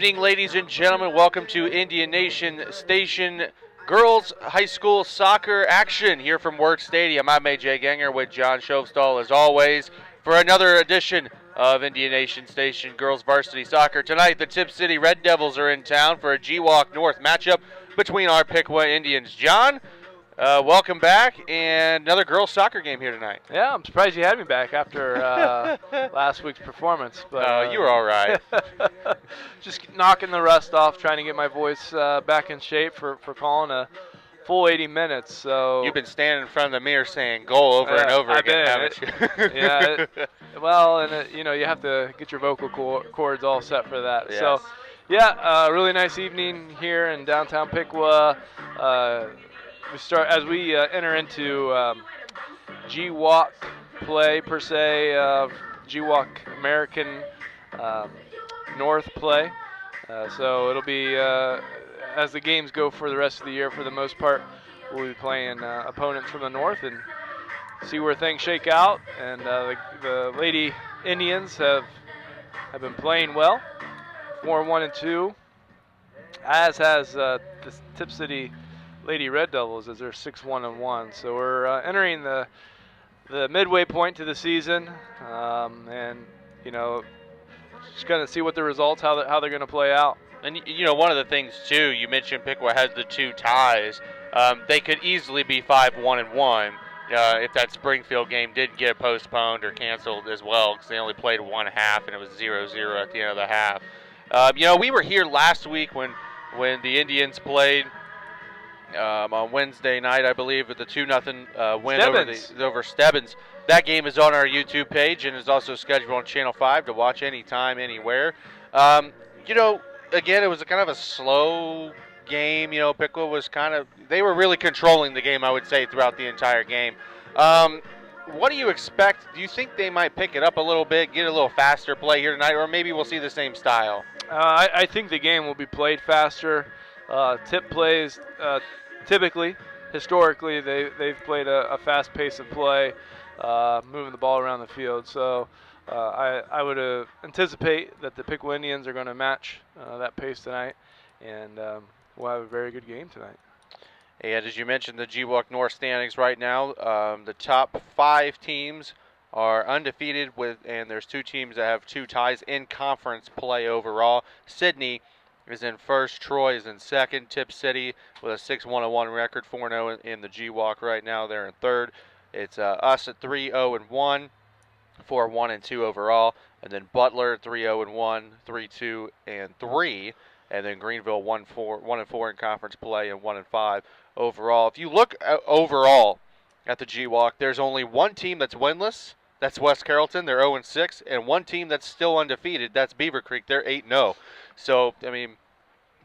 evening, ladies and gentlemen. Welcome to Indian Nation Station Girls High School Soccer action here from Work Stadium. I'm AJ Ganger with John Shovstall, as always, for another edition of Indian Nation Station Girls Varsity Soccer. Tonight, the Tipp City Red Devils are in town for a GWalk North matchup between our Piqua Indians. John, welcome back, and another girls soccer game here tonight. Yeah, I'm surprised you had me back after last week's performance. But you were all right. Just knocking the rust off, trying to get my voice back in shape for calling a full 80 minutes. So you've been standing in front of the mirror saying "goal" over and over again, haven't you? Yeah. You have to get your vocal cords all set for that. Yes. So, yeah, really nice evening here in downtown Piqua. We enter into GWalk play per se, GWalk American North play. So it'll be as the games go for the rest of the year. For the most part, we'll be playing opponents from the north and see where things shake out. And the Lady Indians have been playing well, 4-1-2, as has the Tipp City Lady Red Devils, as they're 6-1-1. So we're entering the midway point to the season, and just going to see what the results, how they're going to play out. And one of the things too, you mentioned Piqua has the 2 ties. They could easily be 5-1-1 if that Springfield game did get postponed or canceled as well, because they only played one half and it was 0-0 at the end of the half. We were here last week when the Indians played. On Wednesday night, I believe, with the 2-0 win over Stebbins. That game is on our YouTube page and is also scheduled on Channel 5 to watch anytime, anywhere. Again, it was kind of a slow game. Piqua was they were really controlling the game, I would say, throughout the entire game. What do you expect? Do you think they might pick it up a little bit, get a little faster play here tonight, or maybe we'll see the same style? I think the game will be played faster. Tipp plays typically, historically, they've played a fast pace of play, moving the ball around the field. So I would anticipate that the Piqua Indians are going to match that pace tonight, and we'll have a very good game tonight. And as you mentioned, the GWalk North standings right now, the top 5 teams are undefeated and there's 2 teams that have 2 ties in conference play overall. Sydney is in first, Troy is in second, Tipp City with a 6-1-1 record, 4-0 in the GWalk right now. They're in third. It's us at 3-0-1, 4-1-2 overall, and then Butler 3-0-1, 3-2-3, and then Greenville 1-4 in conference play and 1-5 overall. If you look overall at the GWalk, there's only one team that's winless. That's West Carrollton. They're 0-6, and one team that's still undefeated. That's Beaver Creek. They're 8-0. So,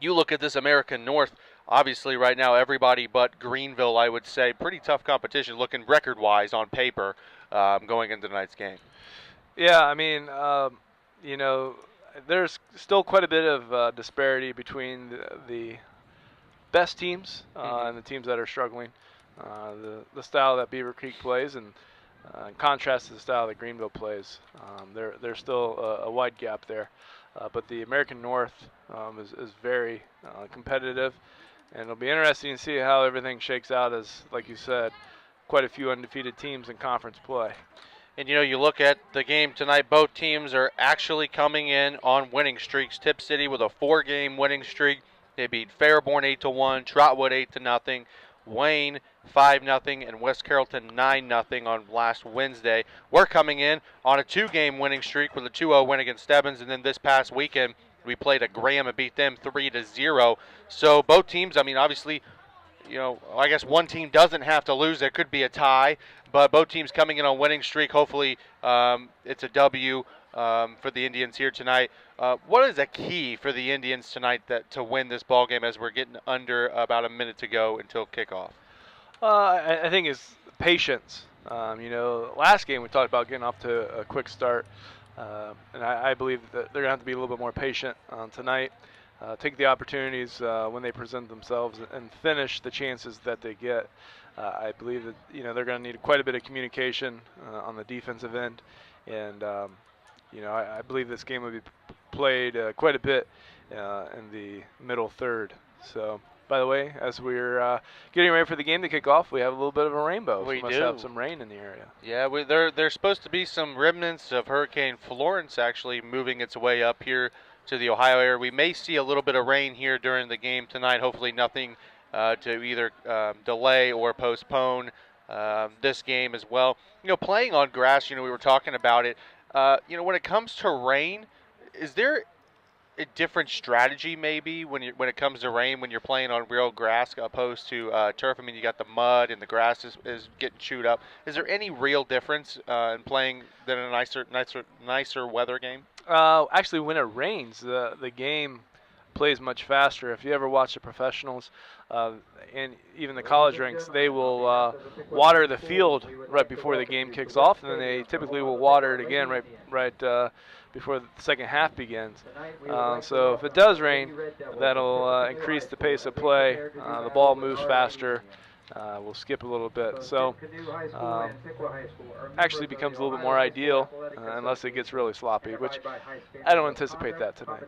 you look at this American North, obviously right now everybody but Greenville, I would say, pretty tough competition looking record-wise on paper going into tonight's game. Yeah, there's still quite a bit of disparity between the best teams and the teams that are struggling. The style that Beaver Creek plays and in contrast to the style that Greenville plays, there's still a wide gap there. But the American North is very competitive, and it'll be interesting to see how everything shakes out as, like you said, quite a few undefeated teams in conference play. And, you look at the game tonight, both teams are actually coming in on winning streaks. Tipp City with a 4-game winning streak. They beat Fairborn 8-1, Trotwood 8-0, Wayne 5-0, and West Carrollton 9-0 on last Wednesday. We're coming in on a 2-game winning streak with a 2-0 win against Stebbins, and then this past weekend we played at Graham and beat them 3-0. So both teams, obviously, I guess one team doesn't have to lose. There could be a tie, but both teams coming in on winning streak. Hopefully it's a W for the Indians here tonight. What is a key for the Indians tonight to win this ball game as we're getting under about a minute to go until kickoff? I think it's patience. Last game we talked about getting off to a quick start, and I believe that they're going to have to be a little bit more patient tonight. Take the opportunities when they present themselves and finish the chances that they get. I believe that they're going to need quite a bit of communication on the defensive end, and I believe this game will be played quite a bit in the middle third. So, by the way, as we're getting ready for the game to kick off, we have a little bit of a rainbow. We must do. have some rain in the area. Yeah, there's supposed to be some remnants of Hurricane Florence actually moving its way up here to the Ohio area. We may see a little bit of rain here during the game tonight. Hopefully nothing to either delay or postpone this game as well. Playing on grass, we were talking about it. When it comes to rain, is there a different strategy maybe when it comes to rain when you're playing on real grass opposed to turf? I mean, you got the mud and the grass is getting chewed up. Is there any real difference in playing than a nicer weather game? Actually, when it rains, the game plays much faster. If you ever watch the professionals and even the college ranks, they will water the field right before the game kicks off, and then they typically will water it again right before the second half begins. So if it does rain, that'll increase the pace of play. The ball moves faster. We'll skip a little bit. So actually becomes a little bit more ideal unless it gets really sloppy, which I don't anticipate that tonight.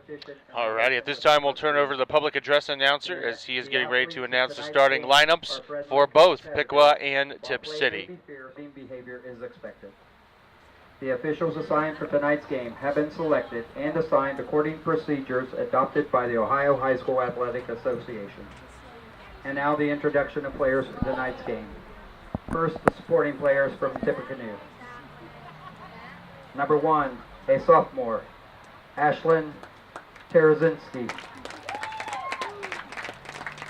Alrighty, at this time we'll turn over to the public address announcer as he is getting ready to announce the starting lineups for both Piqua and Tipp City. The officials assigned for tonight's game have been selected and assigned according to procedures adopted by the Ohio High School Athletic Association. And now the introduction of players for tonight's game. First, the supporting players from Tippecanoe. Number 1, a sophomore, Ashlyn Terazinski.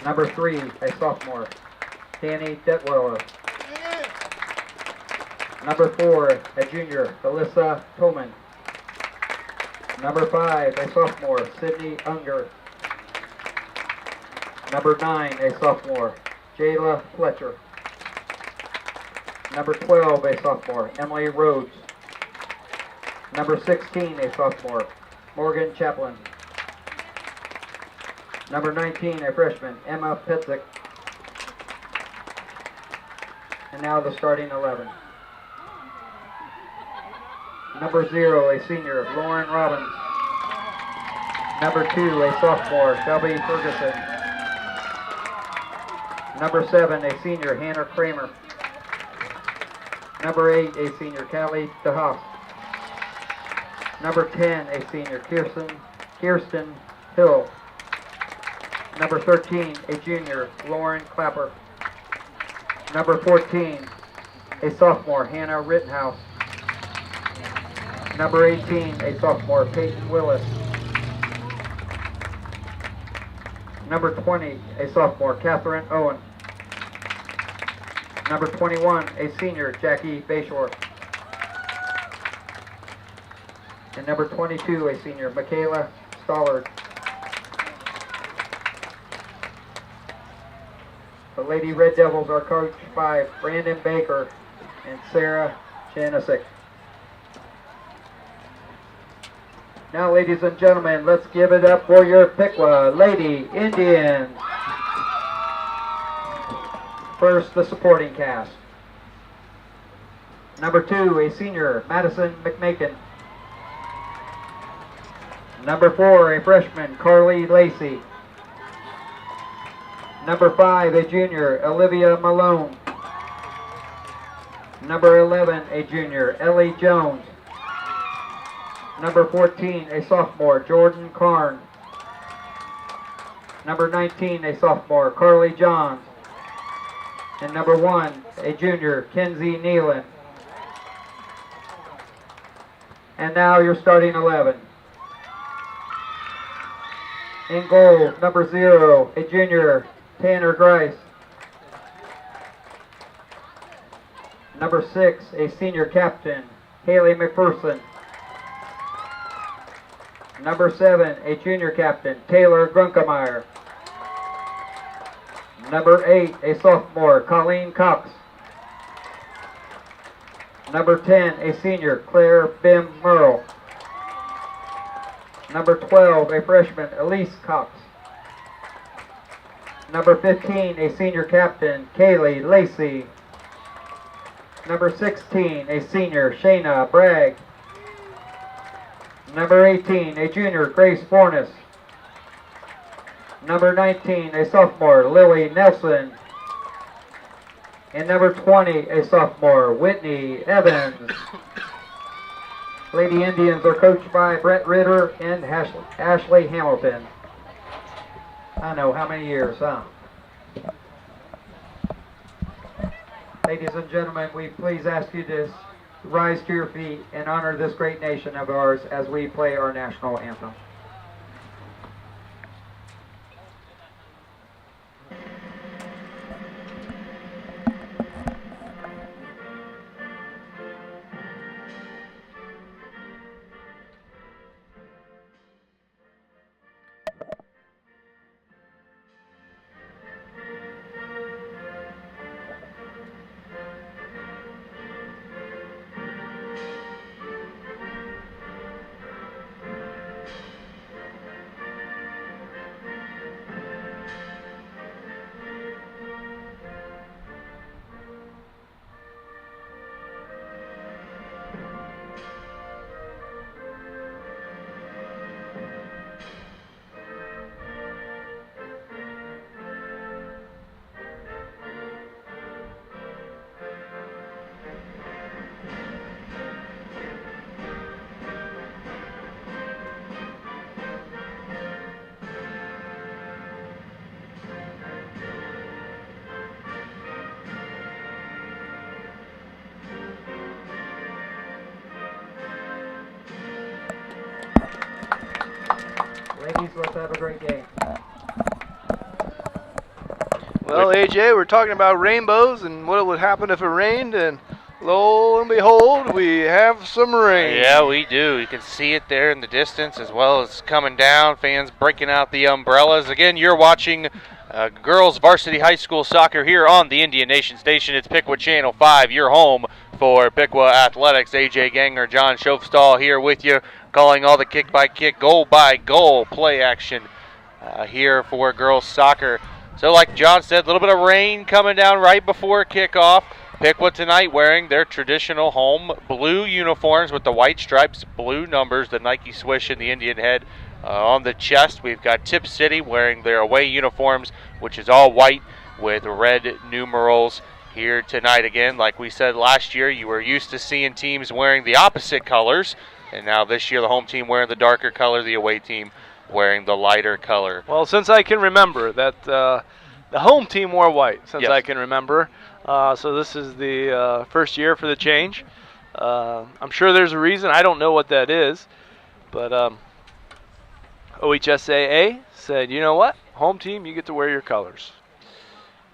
Number 3, a sophomore, Danny Detweiler. Number 4, a junior, Alyssa Toman. Number 5, a sophomore, Sydney Unger. Number 9, a sophomore, Jayla Fletcher. Number 12, a sophomore, Emily Rhodes. Number 16, a sophomore, Morgan Chaplin. Number 19, a freshman, Emma Petzik. And now the starting 11. Number 0, a senior, Lauren Robbins. Number 2, a sophomore, Shelby Ferguson. Number 7, a senior, Hannah Kramer. Number 8, a senior, Callie DeHoff. Number 10, a senior, Kirsten Hill. Number 13, a junior, Lauren Clapper. Number 14, a sophomore, Hannah Rittenhouse. Number 18, a sophomore, Peyton Willis. Number 20, a sophomore, Catherine Owen. Number 21, a senior, Jackie Bayshore. And number 22, a senior, Michaela Stollard. The Lady Red Devils are coached by Brandon Baker and Sarah Janisic. Now, ladies and gentlemen, let's give it up for your Piqua Lady Indians. First, the supporting cast. Number 2, a senior, Madison McMakin. Number 4, a freshman, Carly Lacey. Number 5, a junior, Olivia Malone. Number 11, a junior, Ellie Jones. Number 14, a sophomore, Jordan Karn. Number 19, a sophomore, Carly Johns. And number 1, a junior, Kenzie Nealon. And now your starting 11. In goal, number 0, a junior, Tanner Grice. Number 6, a senior captain, Haley McPherson. Number 7, a junior captain, Taylor Grunkemeyer. Number 8, a sophomore, Colleen Cox. Number 10, a senior, Claire Bim Merle. Number 12, a freshman, Elise Cox. Number 15, a senior captain, Kaylee Lacey. Number 16, a senior, Shayna Bragg. Number 18, a junior, Grace Fornes. Number 19, a sophomore, Lily Nelson. And number 20, a sophomore, Whitney Evans. Lady Indians are coached by Brett Ritter and Ashley Hamilton. I know, how many years, huh? Ladies and gentlemen, we please ask you to rise to your feet and honor this great nation of ours as we play our national anthem. Ladies, let's have a great game. Well, AJ, we're talking about rainbows and what would happen if it rained, and lo and behold, we have some rain. Yeah, we do. You can see it there in the distance as well as coming down. Fans breaking out the umbrellas. Again, you're watching girls varsity high school soccer here on the Indian Nation Station. It's Piqua Channel 5, your home for Piqua Athletics. AJ Ganger, John Schofstall here with you, calling all the kick-by-kick, goal-by-goal play action here for girls soccer. So like John said, a little bit of rain coming down right before kickoff. Piqua tonight wearing their traditional home blue uniforms with the white stripes, blue numbers, the Nike swish and the Indian head on the chest. We've got Tipp City wearing their away uniforms, which is all white with red numerals here tonight. Again, like we said last year, you were used to seeing teams wearing the opposite colors, and now this year the home team wearing the darker color, the away team wearing the lighter color. Well, since I can remember that the home team wore white, since Yes. I can remember. So this is the first year for the change. I'm sure there's a reason. I don't know what that is. But OHSAA said, you know what? Home team, you get to wear your colors.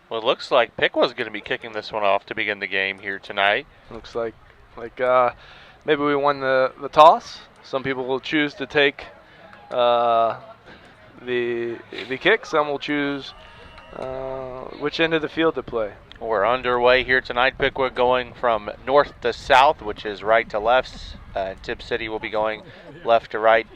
Well, it looks like Piqua's going to be kicking this one off to begin the game here tonight. Looks like maybe we won the toss. Some people will choose to take the kick. Some will choose which end of the field to play. We're underway here tonight. Piqua going from north to south, which is right to left. Tipp City will be going left to right,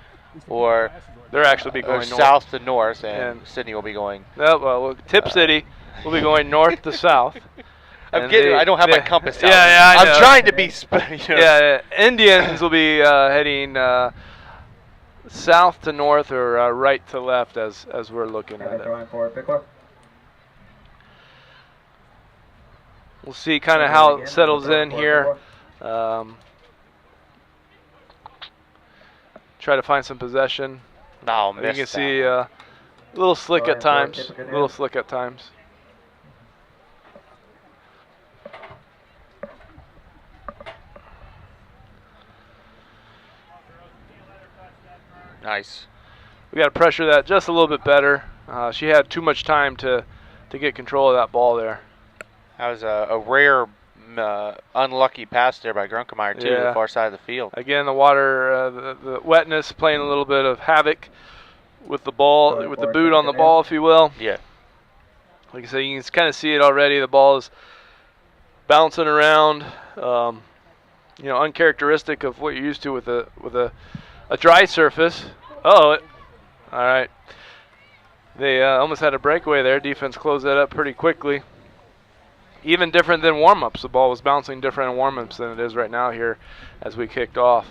or they'll actually be going north. South to north, and Sydney will be going. Well, Tipp City will be going north to south. I don't have my compass out. Yeah, I know. I'm trying to be. Yeah, Indians will be heading south to north or right to left as we're looking at it. Drawing for Piqua. We'll see kind of how it settles in here. Try to find some possession. No, you can see a little slick at times. A little slick at times. Nice. We got to pressure that just a little bit better. She had too much time to get control of that ball there. That was a rare, unlucky pass there by Grunkemeyer, too, to the far side of the field. Again, the water, the wetness playing a little bit of havoc with the ball, with the boot on the ball, if you will. Yeah. Like I said, you can kind of see it already. The ball is bouncing around, uncharacteristic of what you're used to with a dry surface. All right. They almost had a breakaway there. Defense closed that up pretty quickly. Even different than warm-ups. The ball was bouncing different in warm-ups than it is right now here as we kicked off.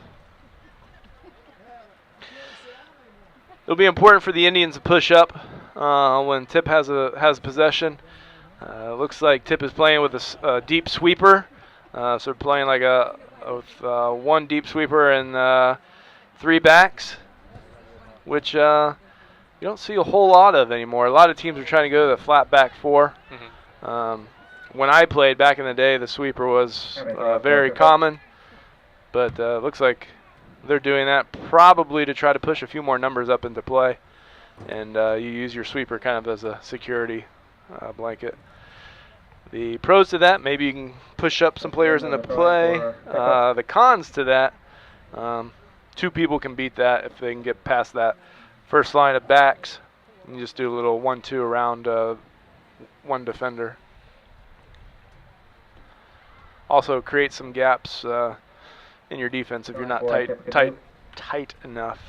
It'll be important for the Indians to push up. when Tipp has possession. Looks like Tipp is playing with a deep sweeper. So we're playing like one deep sweeper and 3 backs, which you don't see a whole lot of anymore. A lot of teams are trying to go to the flat back 4. When I played back in the day, the sweeper was very common, but looks like they're doing that probably to try to push a few more numbers up into play, and you use your sweeper kind of as a security blanket. The pros to that, maybe you can push up some players into play. The cons to that, 2 people can beat that if they can get past that first line of backs. You just do a little 1-2 around one defender. Also create some gaps in your defense if you're not tight enough.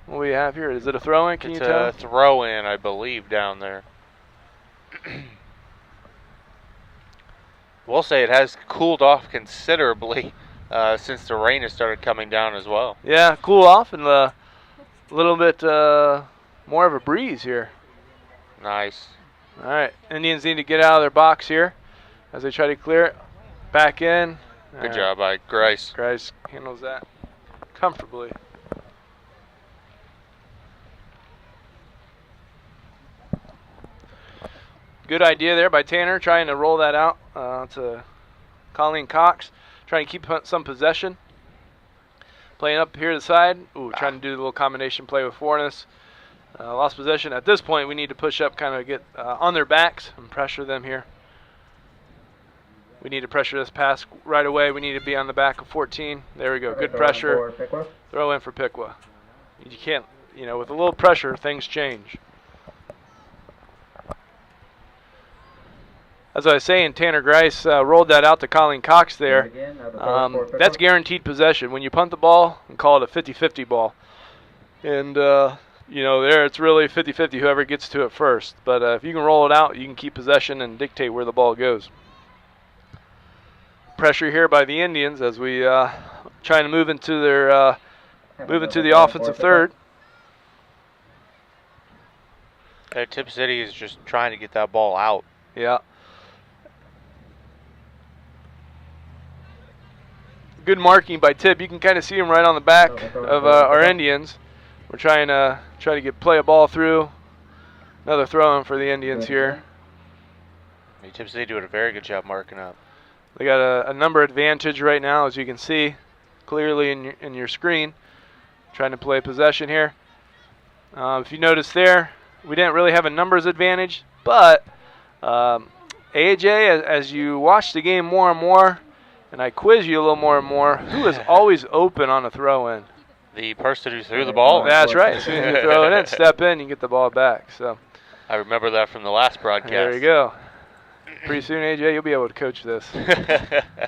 What do we have here? Is it a throw-in? Can you tell? It's a throw-in, I believe, down there. We'll say it has cooled off considerably since the rain has started coming down as well. Yeah, cool off and a little bit more of a breeze here. Nice. All right, Indians need to get out of their box here as they try to clear it. Back in. Good job by Grice. Grice handles that comfortably. Good idea there by Tanner, trying to roll that out to Colleen Cox, trying to keep some possession. Playing up here to the side. Ooh, trying to do a little combination play with Forness. Lost possession. At this point, we need to push up, kind of get on their backs and pressure them here. We need to pressure this pass right away. We need to be on the back of 14. There we go. Good pressure. Throw in for Piqua. You can't, with a little pressure, things change. As I was saying, Tanner Grice rolled that out to Colleen Cox there. That's guaranteed possession. When you punt the ball and call it a 50-50 ball. And, there it's really 50-50 whoever gets to it first. But if you can roll it out, you can keep possession and dictate where the ball goes. Pressure here by the Indians as we trying to move into their the offensive third. Tipp City is just trying to get that ball out. Yeah. Good marking by Tipp. You can kind of see him right on the back of our Indians. We're trying to play a ball through. Another throw-in for the Indians here. Tipp City doing a very good job marking up. They got a number advantage right now, as you can see clearly in your screen. Trying to play possession here. If you notice there, we didn't really have a numbers advantage, but AJ, as you watch the game more and more, and I quiz you a little more and more, who is always open on a throw-in? The person who threw the ball. That's right. As soon as you throw it in, step in, you get the ball back. So I remember that from the last broadcast. There you go. Pretty soon, AJ, you'll be able to coach this.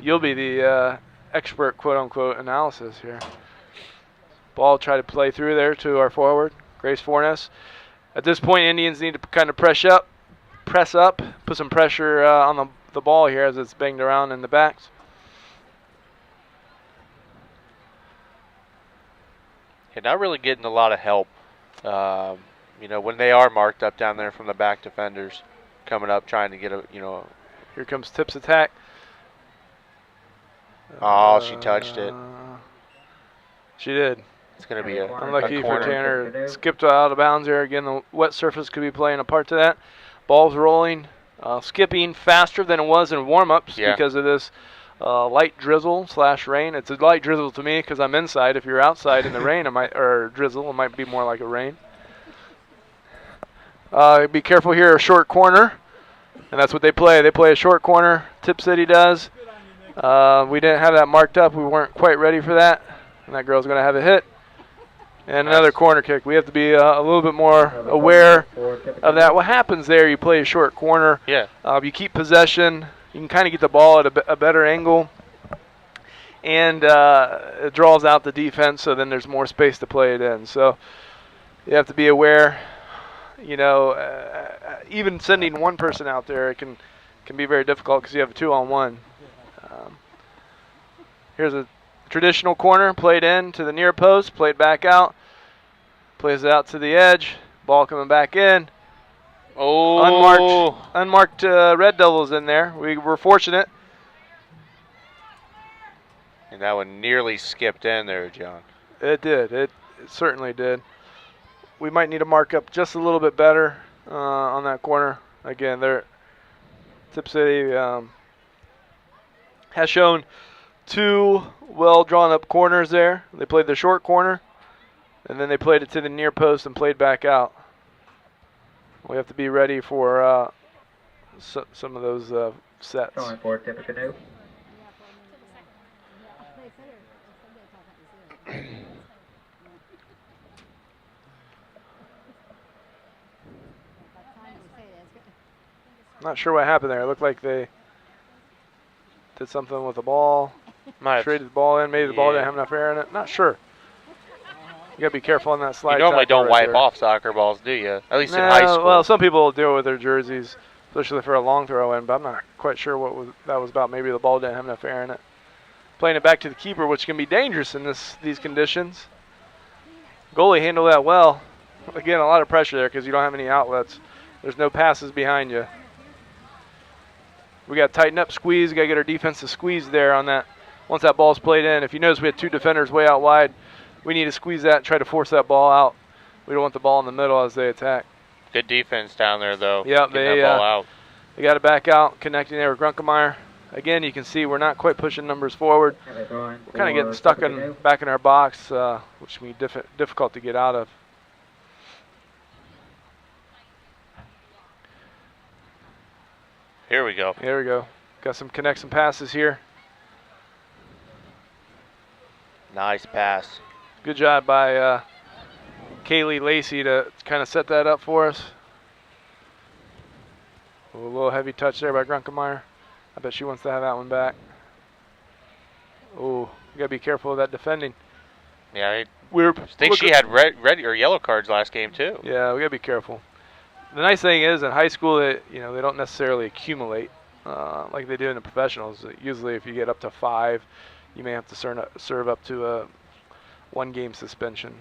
You'll be the expert, quote-unquote, analysis here. Ball try to play through there to our forward, Grace Forness. At this point, Indians need to kind of press up, put some pressure on the ball here as it's banged around in the backs. Yeah, not really getting a lot of help. When they are marked up down there from the back defenders, coming up trying to get Here comes Tipp's attack. Oh, she touched it. She did. It's going to be unlucky a for corner. Tanner. Skipped out of bounds there. Again, the wet surface could be playing a part to that. Ball's rolling, skipping faster than it was in warm-ups because of this light drizzle / rain. It's a light drizzle to me because I'm inside. If you're outside in the rain, or drizzle, it might be more like a rain. Be careful here, a short corner. And that's what they play. They play a short corner. Tipp City does. We didn't have that marked up. We weren't quite ready for that. And that girl's going to have a hit. And another corner kick. We have to be a little bit more aware of that. What happens there, you play a short corner. Yeah. You keep possession. You can kind of get the ball at a better angle. And it draws out the defense, so then there's more space to play it in. So you have to be aware. Even sending one person out there, it can be very difficult because you have a 2-on-1. Here's a traditional corner, played in to the near post, played back out. Plays it out to the edge. Ball coming back in. Oh. Unmarked Red Devils in there. We were fortunate. And that one nearly skipped in there, John. It did. It certainly did. We might need to mark up just a little bit better on that corner. Again, Tipp City has shown 2 well drawn up corners there. They played the short corner, and then they played it to the near post and played back out. We have to be ready for some of those sets. Going for Tippecanoe. Not sure what happened there. It looked like they did something with the ball. Traded the ball in. Maybe the ball didn't have enough air in it. Not sure. You got to be careful on that slide. You normally don't right wipe there. off soccer balls, do you? At least in high school. Well, some people will do it with their jerseys, especially for a long throw in, but I'm not quite sure what that was about. Maybe the ball didn't have enough air in it. Playing it back to the keeper, which can be dangerous in these conditions. Goalie handled that well. Again, a lot of pressure there because you don't have any outlets. There's no passes behind you. We got to tighten up, squeeze. We got to get our defense to squeeze there on that. Once that ball's played in, if you notice we had 2 defenders way out wide, we need to squeeze that and try to force that ball out. We don't want the ball in the middle as they attack. Good defense down there, though. Yep, Getting that ball out. They got it back out, connecting there with Grunkemeyer. Again, you can see we're not quite pushing numbers forward. We're kind of getting stuck back in our box, which can be difficult to get out of. Here we go. Here we go. Got some connects and passes here. Nice pass. Good job by Kaylee Lacey to kind of set that up for us. A little heavy touch there by Grunkemeyer. I bet she wants to have that one back. Oh, you got to be careful of that defending. Yeah, I think she had red or yellow cards last game, too. Yeah, we got to be careful. The nice thing is in high school, they don't necessarily accumulate like they do in the professionals. Usually if you get up to 5, you may have to serve up to a 1-game suspension.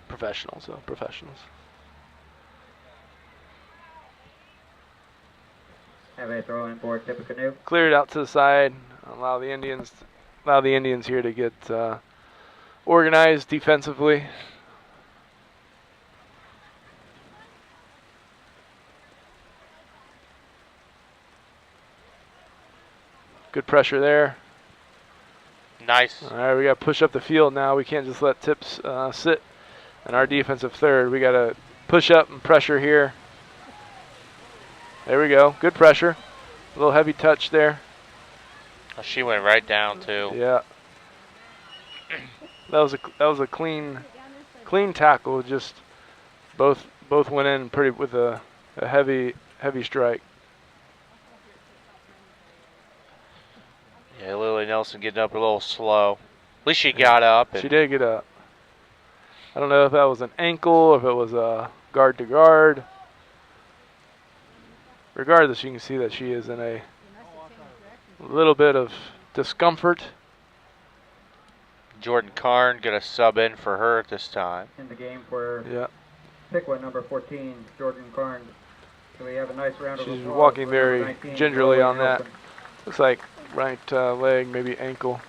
Professionals. Have a throw in for Tippecanoe. Clear it out to the side. Allow the Indians here to get organized defensively. Good pressure there. Nice. All right, we got to push up the field now. We can't just let Tipps sit in our defensive third. We got to push up and pressure here. There we go. Good pressure. A little heavy touch there. Oh, she went right down too. Yeah. That was a clean tackle. Just both went in pretty with a heavy strike. Yeah, Lily Nelson getting up a little slow. At least she got up. She did get up. I don't know if that was an ankle, if it was a guard to guard. Regardless, you can see that she is in a little bit of discomfort. Jordan Karn going to sub in for her at this time. In the game for Piqua, number 14, Jordan Karn. So we have a nice round of applause. She's walking for very 19, gingerly on that. Nelson. Looks like right leg, maybe ankle.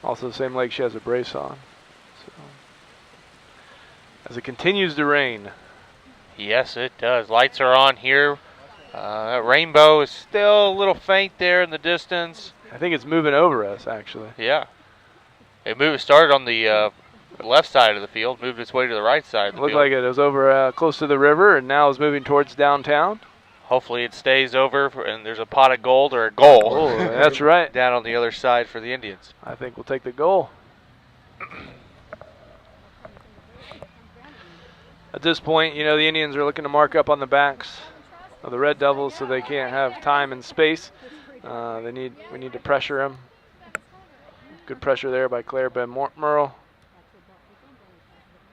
Also the same leg she has a brace on. So, as it continues to rain. Yes, it does. Lights are on here. That rainbow is still a little faint there in the distance. I think it's moving over us, actually. Yeah. It started on the left side of the field, moved its way to the right side of the Looked field. like it was over close to the river, and now is moving towards downtown. Hopefully it stays over, and there's a pot of gold or a goal. Oh, that's right. Down on the other side for the Indians. I think we'll take the goal. At this point, the Indians are looking to mark up on the backs of the Red Devils so they can't have time and space. We need to pressure them. Good pressure there by Claire Ben Merle.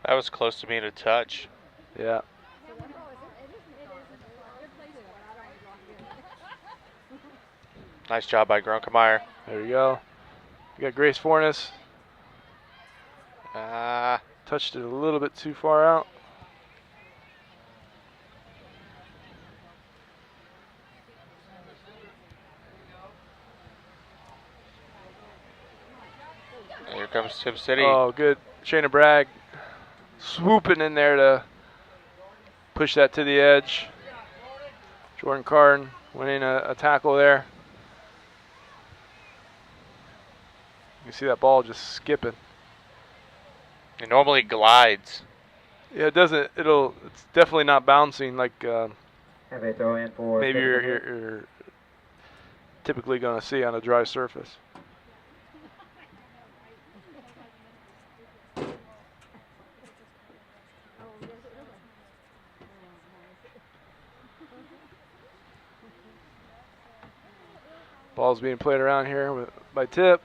That was close to being a touch. Yeah. Nice job by Grunkemeyer. There you go. We got Grace Fornes Touched it a little bit too far out. Here comes Tipp City. Oh, good. Shayna Bragg swooping in there to push that to the edge. Jordan Carden winning a tackle there. You can see that ball just skipping. It normally glides. Yeah, it doesn't. It's definitely not bouncing like Have a throw in for maybe Piqua. you're typically going to see on a dry surface. Ball's being played around here by Tipp,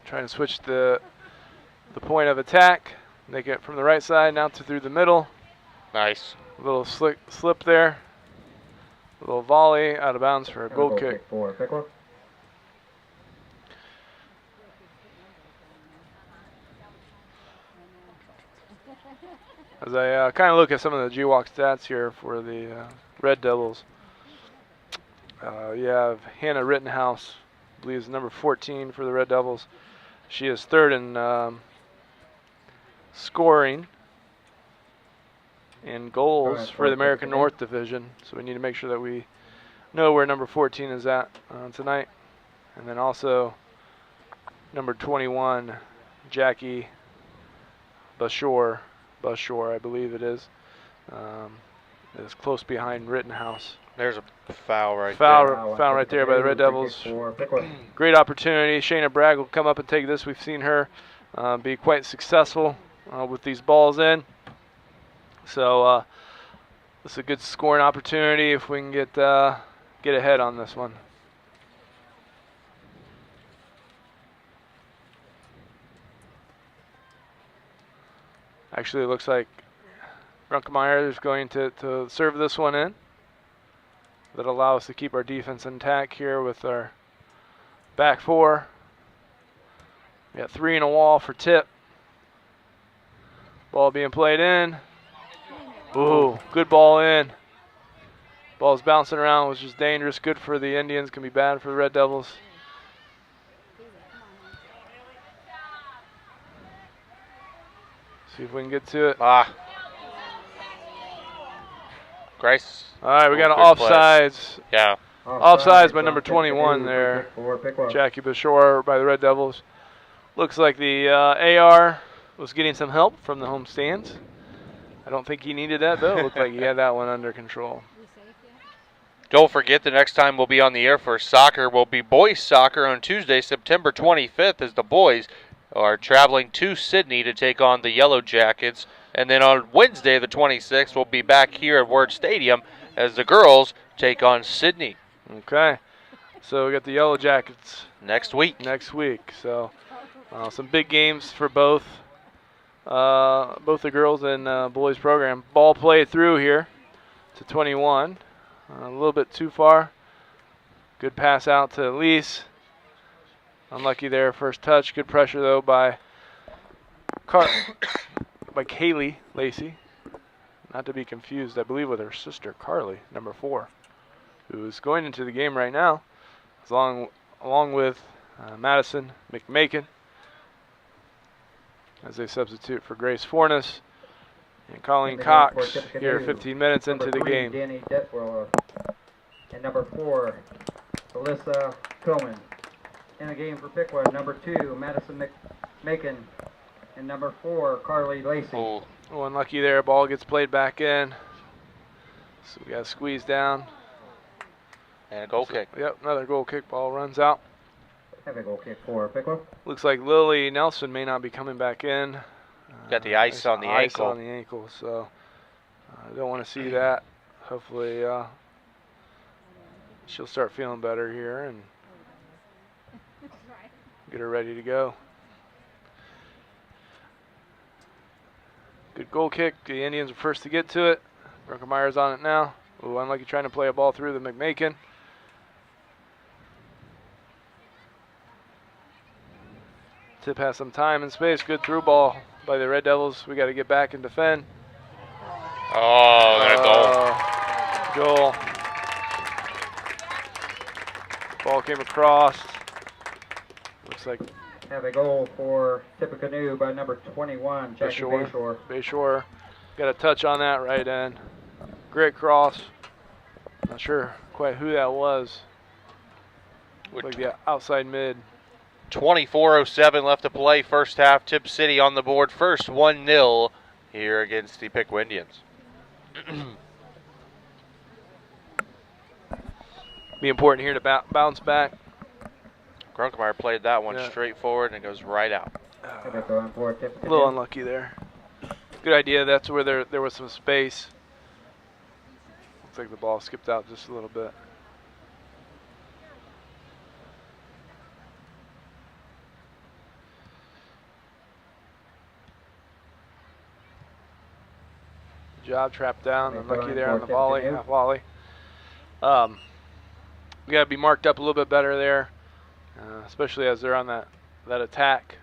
trying to switch the point of attack. Make it from the right side now through the middle. Nice. A little slip there. A little volley out of bounds for a Have goal kick. for Piqua. As I kind of look at some of the GWalk stats here for the Red Devils, you have Hannah Rittenhouse, I believe is number 14 for the Red Devils. She is third in scoring and goals for the American North Division. So we need to make sure that we know where number 14 is at tonight. And then also number 21, Jackie Bashore, I believe it is close behind Rittenhouse. There's a foul right there. Foul right there by the Red Devils. Great opportunity. Shayna Bragg will come up and take this. We've seen her be quite successful with these balls in. So this is a good scoring opportunity if we can get ahead on this one. Actually, it looks like Runkemeyer is going to serve this one in. That'll allow us to keep our defense intact here with our back four. We got 3 in a wall for Tipp. Ball being played in. Ooh, good ball in. Ball's bouncing around, which is dangerous. Good for the Indians, can be bad for the Red Devils. See if we can get to it. Grace. All right, we got an Good play. offsides. Yeah. Offsides by number 21 there. Jackie Bashore by the Red Devils. Looks like the AR was getting some help from the home stands. I don't think he needed that, though. It looked like he had that one under control. Don't forget, the next time we'll be on the air for soccer will be boys soccer on Tuesday, September 25th, as the boys are traveling to Sydney to take on the Yellow Jackets. And then on Wednesday, the 26th, we'll be back here at Ward Stadium as the girls take on Sydney. Okay. So we got the Yellow Jackets next week. So some big games for both the girls and boys program. Ball played through here to 21. A little bit too far. Good pass out to Elise. Unlucky there, first touch. Good pressure though by Kaylee Lacey. Not to be confused, I believe, with her sister Carly, number 4, who is going into the game right now, along with Madison McMakin, as they substitute for Grace Fornes and Colleen Cox here 15 minutes into the game. Danny Detwiller and number 4, Alyssa Coleman. In the game for Piqua, number 2, Madison McMakin, and number 4, Carly Lacey. Oh, unlucky there. Ball gets played back in. So we got to squeeze down. And a goal kick. Yep, another goal kick. Ball runs out. Have a goal kick for Piqua. Looks like Lily Nelson may not be coming back in. Got the ice on the ankle. Ice on the ankle, so I don't want to see that. Hopefully she'll start feeling better here and get her ready to go. Good goal kick. The Indians are first to get to it. Runkermeyer's on it now. Ooh, unlucky trying to play a ball through the McMakin. Tipp has some time and space. Good through ball by the Red Devils. We got to get back and defend. Oh, that goal. Goal. Ball came across. Looks like Have a goal for Tippecanoe by number 21, Jackie Bayshore. Bayshore got a touch on that right end. Great cross. Not sure quite who that was. Looked like the outside mid. 24:07 left to play, first half. Tipp City on the board first, 1-0 here against the Piqua Indians. Be important here to bounce back. Grunkemeyer played that one straight forward and it goes right out. A little unlucky there. Good idea. That's where there was some space. Looks like the ball skipped out just a little bit. Good job, trapped down. Unlucky there on the volley, half volley. We got to be marked up a little bit better there, especially as they're on that attack.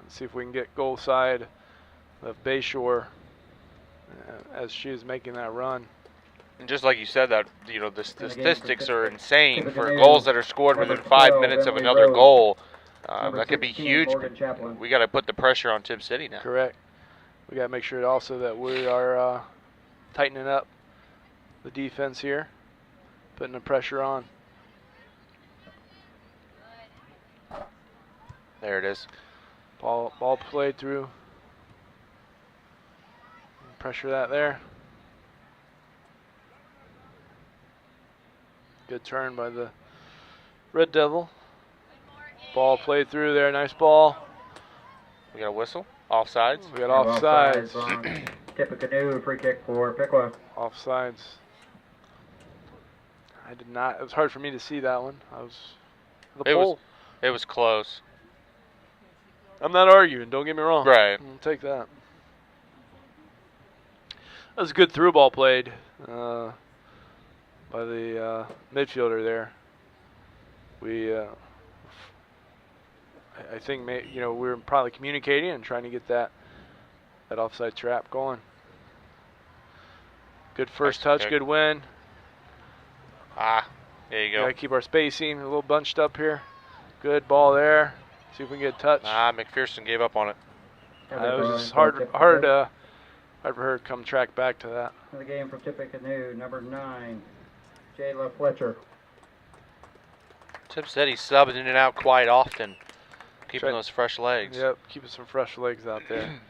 Let's see if we can get goal side of Bayshore as she is making that run. And just like you said, that the statistics are insane for goals that are scored within 5 minutes of another goal. That could be huge. We got to put the pressure on Tipp City now. Correct. We got to make sure also that we are tightening up the defense here, putting the pressure on. There it is. Ball played through. Pressure that there. Good turn by the Red Devil. Ball played through there. Nice ball. We got a whistle. Offsides. We got offsides. Tippecanoe, free kick for Piqua. Offsides. I did not. It was hard for me to see that one. I was the pole. It was close. I'm not arguing. Don't get me wrong. Right. I'll take that. That was a good through ball played by the midfielder there. We, I think, we were probably communicating and trying to get that offside trap going. Good first touch, good win. There you go. Got to keep our spacing a little bunched up here. Good ball there. See if we can get a touch. McPherson gave up on it. It was just hard for her to come track back to that. In the game for Tippecanoe, number 9, Jayla Fletcher. Tipp City subbing in and out quite often, keeping those fresh legs. Yep, keeping some fresh legs out there.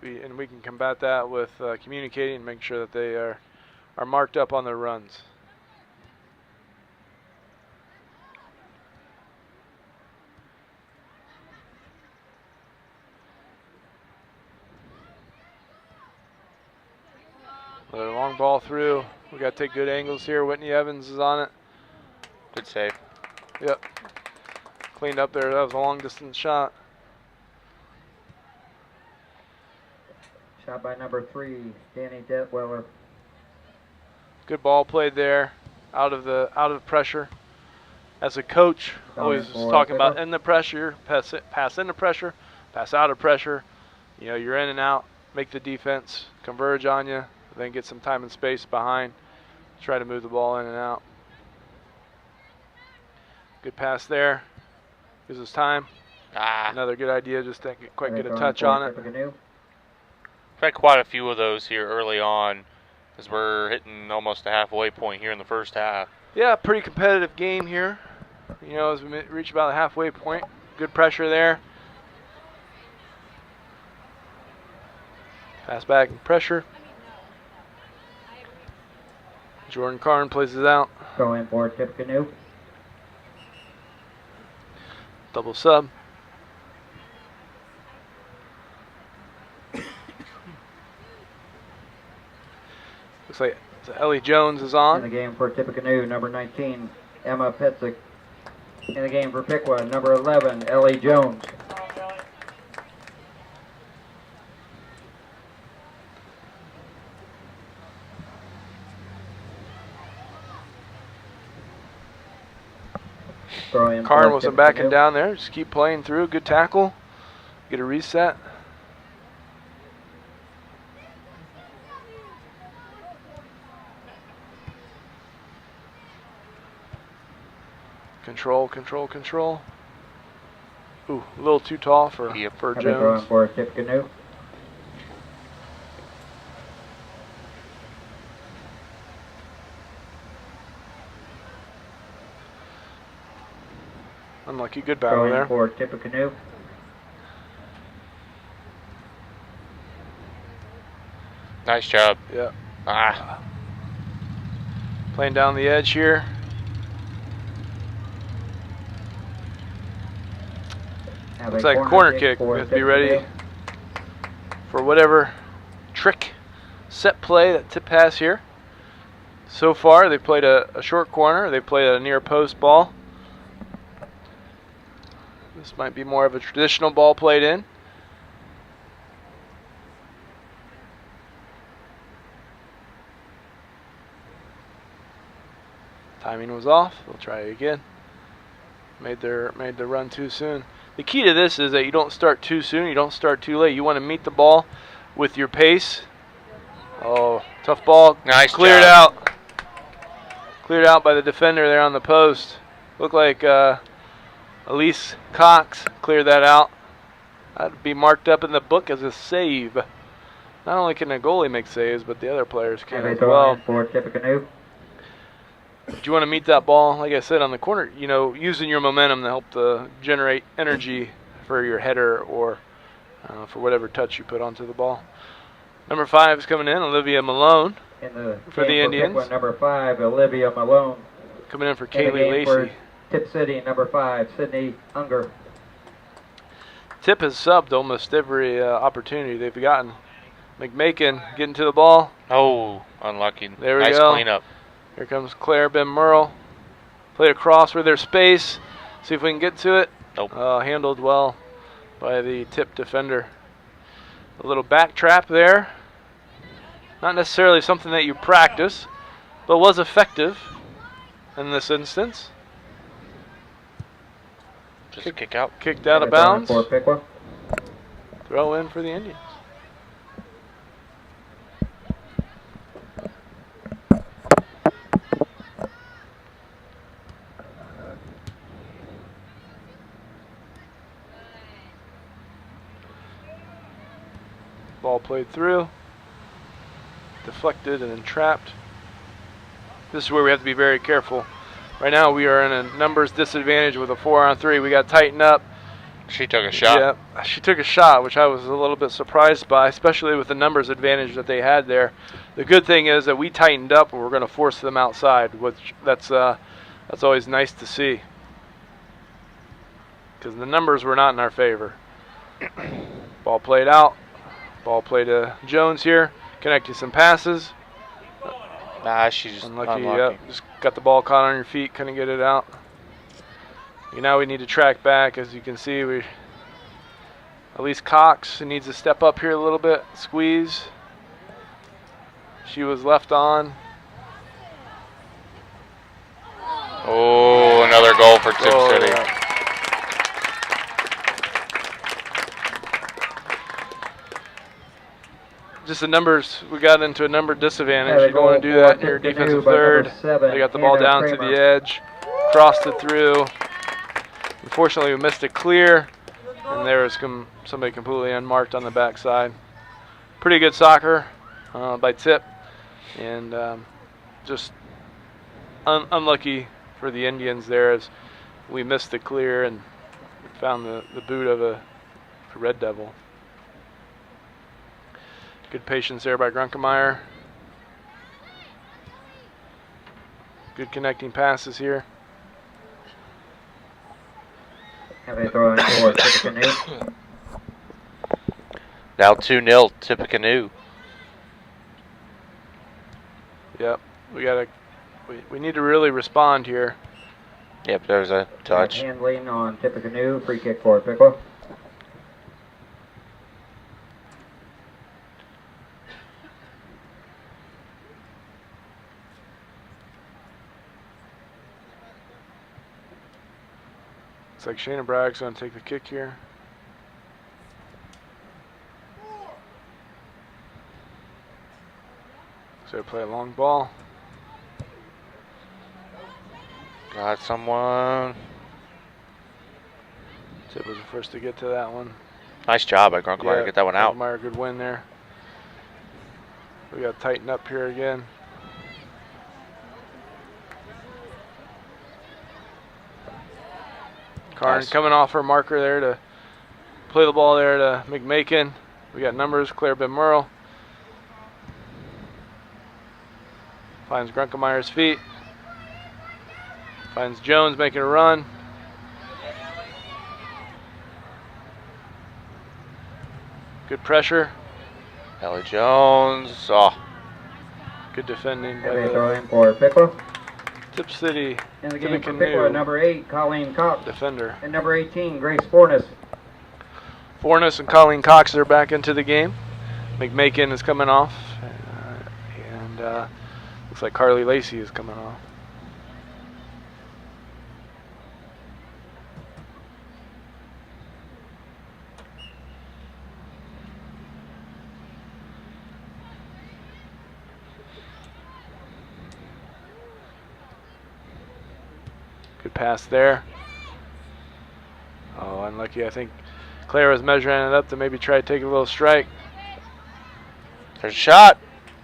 We can combat that with communicating and making sure that they are marked up on their runs. Another long ball through. We got to take good angles here. Whitney Evans is on it. Good save. Yep. Cleaned up there. That was a long distance shot. Shot by number 3, Danny Detweller. Good ball played there. Out of pressure. As a coach, always talking about in the pressure, pass into pressure, pass out of pressure. You're in and out. Make the defense converge on you. Then get some time and space behind. Try to move the ball in and out. Good pass there. Gives us time. Another good idea. Just didn't quite get a touch on it. We've had quite a few of those here early on as we're hitting almost the halfway point here in the first half. Yeah, pretty competitive game here. As we reach about the halfway point. Good pressure there. Pass back and pressure. Jordan Karn plays it out. Going for Tippecanoe. Double sub. Looks like Ellie Jones is on. In the game for Tippecanoe, number 19, Emma Petzik. In the game for Piqua, number 11, Ellie Jones. Karn wasn't backing down there. Just keep playing through. Good tackle. Get a reset. Control, control, control. Ooh, a little too tall for Have a Jones. throwing for Tipp Canoe. Unlucky, good battle Throwing there. for Tipp Canoe. Nice job. Yeah. Ah. Playing down the edge here. Have Looks a like corner kick. for We have to be Tipp ready Canoe. for whatever trick set play that Tipp has here. So far, they've played a short corner. They've played a near post ball. This might be more of a traditional ball played in. Timing was off. We'll try it again. Made the run too soon. The key to this is that you don't start too soon. You don't start too late. You want to meet the ball with your pace. Oh, tough ball. Nice Cleared job. out. Cleared out by the defender there on the post. Looked like Elise Cox cleared that out. That'd be marked up in the book as a save. Not only can a goalie make saves, but the other players can Have a as throw well. in for Tipp Canoe. But you want to meet that ball, like I said, on the corner, you know, using your momentum to help to generate energy for your header or for whatever touch you put onto the ball. Number 5 is coming in, Olivia Malone. In the For the game Indians. Piqua, number 5, Olivia Malone. Coming in for In the Kaylee game for Lacey. Tipp City, number 5, Sydney Unger. Tipp has subbed almost every opportunity they've gotten. McMakin getting to the ball. Oh, unlucky. There we nice go. cleanup. Here comes Claire Ben Merle. Played across where there's space. See if we can get to it. Nope. Handled well by the Tipp defender. A little back trap there. Not necessarily something that you practice, but was effective in this instance. Just a kick out. Kicked out of Have a throw in bounds. for Piqua. Throw in for the Indians. Ball played through, deflected and then trapped. This is where we have to be very careful. Right now we are in a numbers disadvantage with a 4-on-3. We got to tighten up. She took a shot. Yeah, she took a shot, which I was a little bit surprised by, especially with the numbers advantage that they had there. The good thing is that we tightened up and we're going to force them outside, which that's always nice to see. Because the numbers were not in our favor. Ball played out. Ball play to Jones here, connecting some passes. Nah, she's Unlucky. unlucky. Yep, just got the ball caught on your feet, couldn't get it out. Now we need to track back. As you can see, at least Cox needs to step up here a little bit, squeeze. She was left on. Oh, another goal for Tipp City. Yeah. Just the numbers, we got into a number disadvantage. You don't want to do that in your defensive third. They got the ball down to the edge, crossed it through. Unfortunately, we missed it clear, and there was somebody completely unmarked on the backside. Pretty good soccer by Tipp, and just unlucky for the Indians there as we missed it clear and found the boot of a Red Devil. Good patience there by Grunkemeyer. Good connecting passes here. Have a throw in for Tipp Canoe. Now 2-0, Tipp Canoe. Yep, we need to really respond here. Yep, there's a touch. Handling on Tipp Canoe. Free kick for Piqua. Looks like Shayna Bragg's going to take the kick here. So play a long ball. Got someone. Tipp was the first to get to that one. Nice job by Grunkemeyer to get that one out. Grunkemeyer, good win there. We got to tighten up here again. Karn coming off her marker there to play the ball there to McMakin. We got numbers, Claire Ben-Merle. Finds Grunkemeyer's feet. Finds Jones making a run. Good pressure. Ellie Jones. Oh. Good defending by Heavy the throw in for Piqua. Tipp City. In the game for Piqua, number 8, Colleen Cox. Defender. And number 18, Grace Fornes. Fornes and Colleen Cox are back into the game. McMakin is coming off. And looks like Carly Lacey is coming off. Good pass there. Oh, unlucky. I think Claire was measuring it up to maybe try to take a little strike. There's a shot.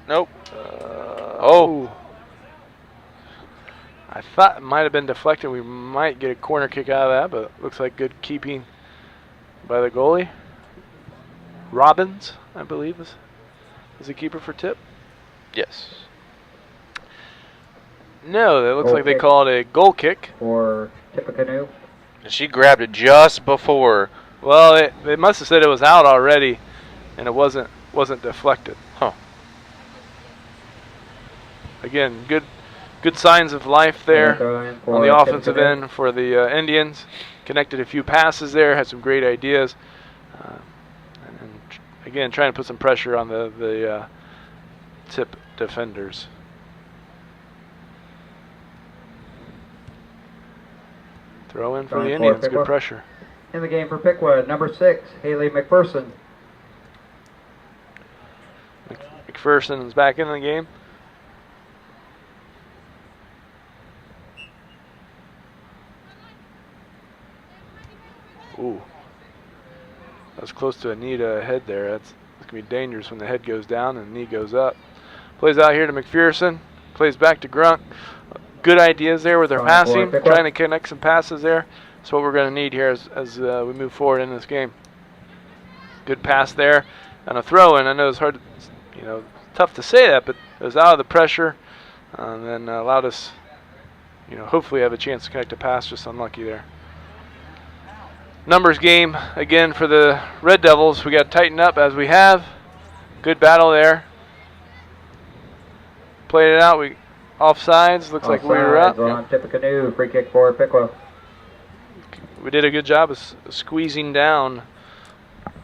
Nope. Oh. I thought it might have been deflected. We might get a corner kick out of that, but looks like good keeping by the goalie. Robbins, I believe, is the keeper for Tipp. Yes. No, it looks like they called a goal kick. For Tippecanoe. And she grabbed it just before. Well, they must have said it was out already, and it wasn't deflected. Huh. Again, good signs of life there on the offensive end for the Indians. Connected a few passes there, had some great ideas. And again, trying to put some pressure on the Tipp defenders. Throw in for the Indians, good pressure. In the game for Piqua, number 6, Haley McPherson. McPherson is back in the game. Ooh. That was close to a knee to a head there. That's going to be dangerous when the head goes down and the knee goes up. Plays out here to McPherson. Plays back to Grunk. Good ideas there with their passing. Trying to connect some passes there. That's what we're going to need here as we move forward in this game. Good pass there. And a throw in. I know it's hard to, tough to say that, but it was out of the pressure. And then allowed us, hopefully have a chance to connect a pass. Just unlucky there. Numbers game again for the Red Devils. We got to tighten up as we have. Good battle there. Played it out. We offsides. Looks like we were up. On Tippecanoe, free kick for Piqua. We did a good job of squeezing down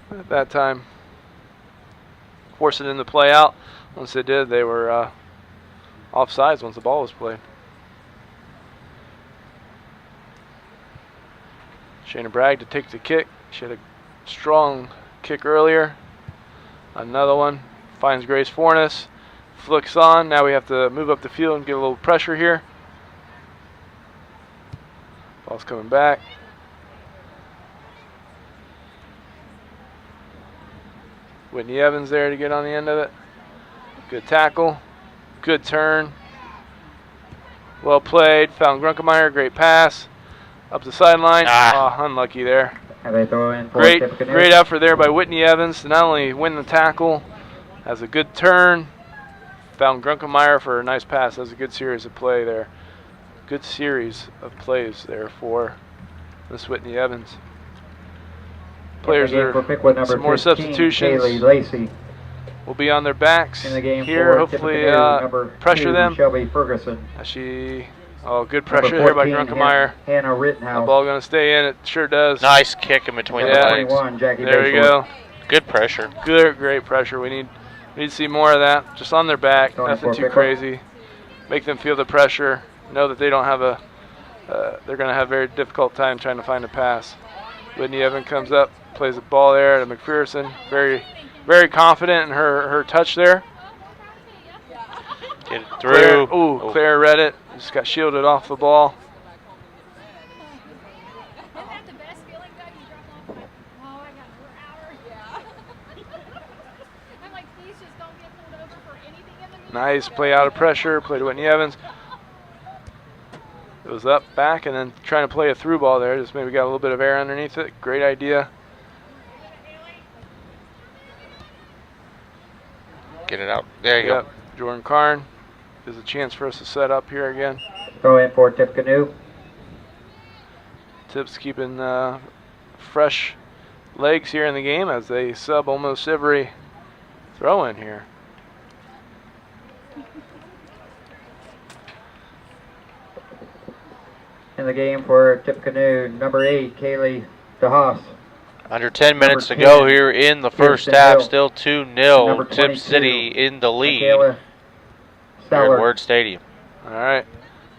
at that time. Forcing them to play out. Once they did, they were offsides once the ball was played. Shayna Bragg to take the kick. She had a strong kick earlier. Another one. Finds Grace Fornes. Flicks on. Now we have to move up the field and get a little pressure here. Ball's coming back. Whitney Evans there to get on the end of it. Good tackle. Good turn. Well played. Found Grunkemeyer. Great pass. Up the sideline. Unlucky there. Great effort there by Whitney Evans to not only win the tackle, has a good turn. Found Grunkemeyer for a nice pass. That was a good series of play there. Good series of plays there for Miss Whitney Evans. Players are some more 15, substitutions. Haley Lacey. Will be on their backs in the game here. Hopefully pressure 2, them. Shelby Ferguson. Good pressure here by Grunkemeyer. Hannah Rittenhouse. The ball going to stay in. It sure does. Nice kick in between the legs. There we go. Good pressure. Great pressure. We need to see more of that. Just on their back. Nothing too crazy. Make them feel the pressure. Know that they don't have they're going to have a very difficult time trying to find a pass. Whitney Evans comes up, plays the ball there to McPherson. Very, very confident in her touch there. Through. Claire read it. Just got shielded off the ball. Nice play out of pressure. Play to Whitney Evans. It was up, back, and then trying to play a through ball there. Just maybe got a little bit of air underneath it. Great idea. Get it out. There you go. Jordan Karn. There's a chance for us to set up here again. Throw in for Tipp Canoe. Tipp's keeping fresh legs here in the game as they sub almost every throw in here. In the game for Tipp Canoe, number 8, Kaylee DeHaas. Under 10 minutes to Number go 10, here in the first Kirsten half. Hill. Still 2-0. Number Tipp 22, City in the lead Michaela here at Steller. Word Stadium. All right.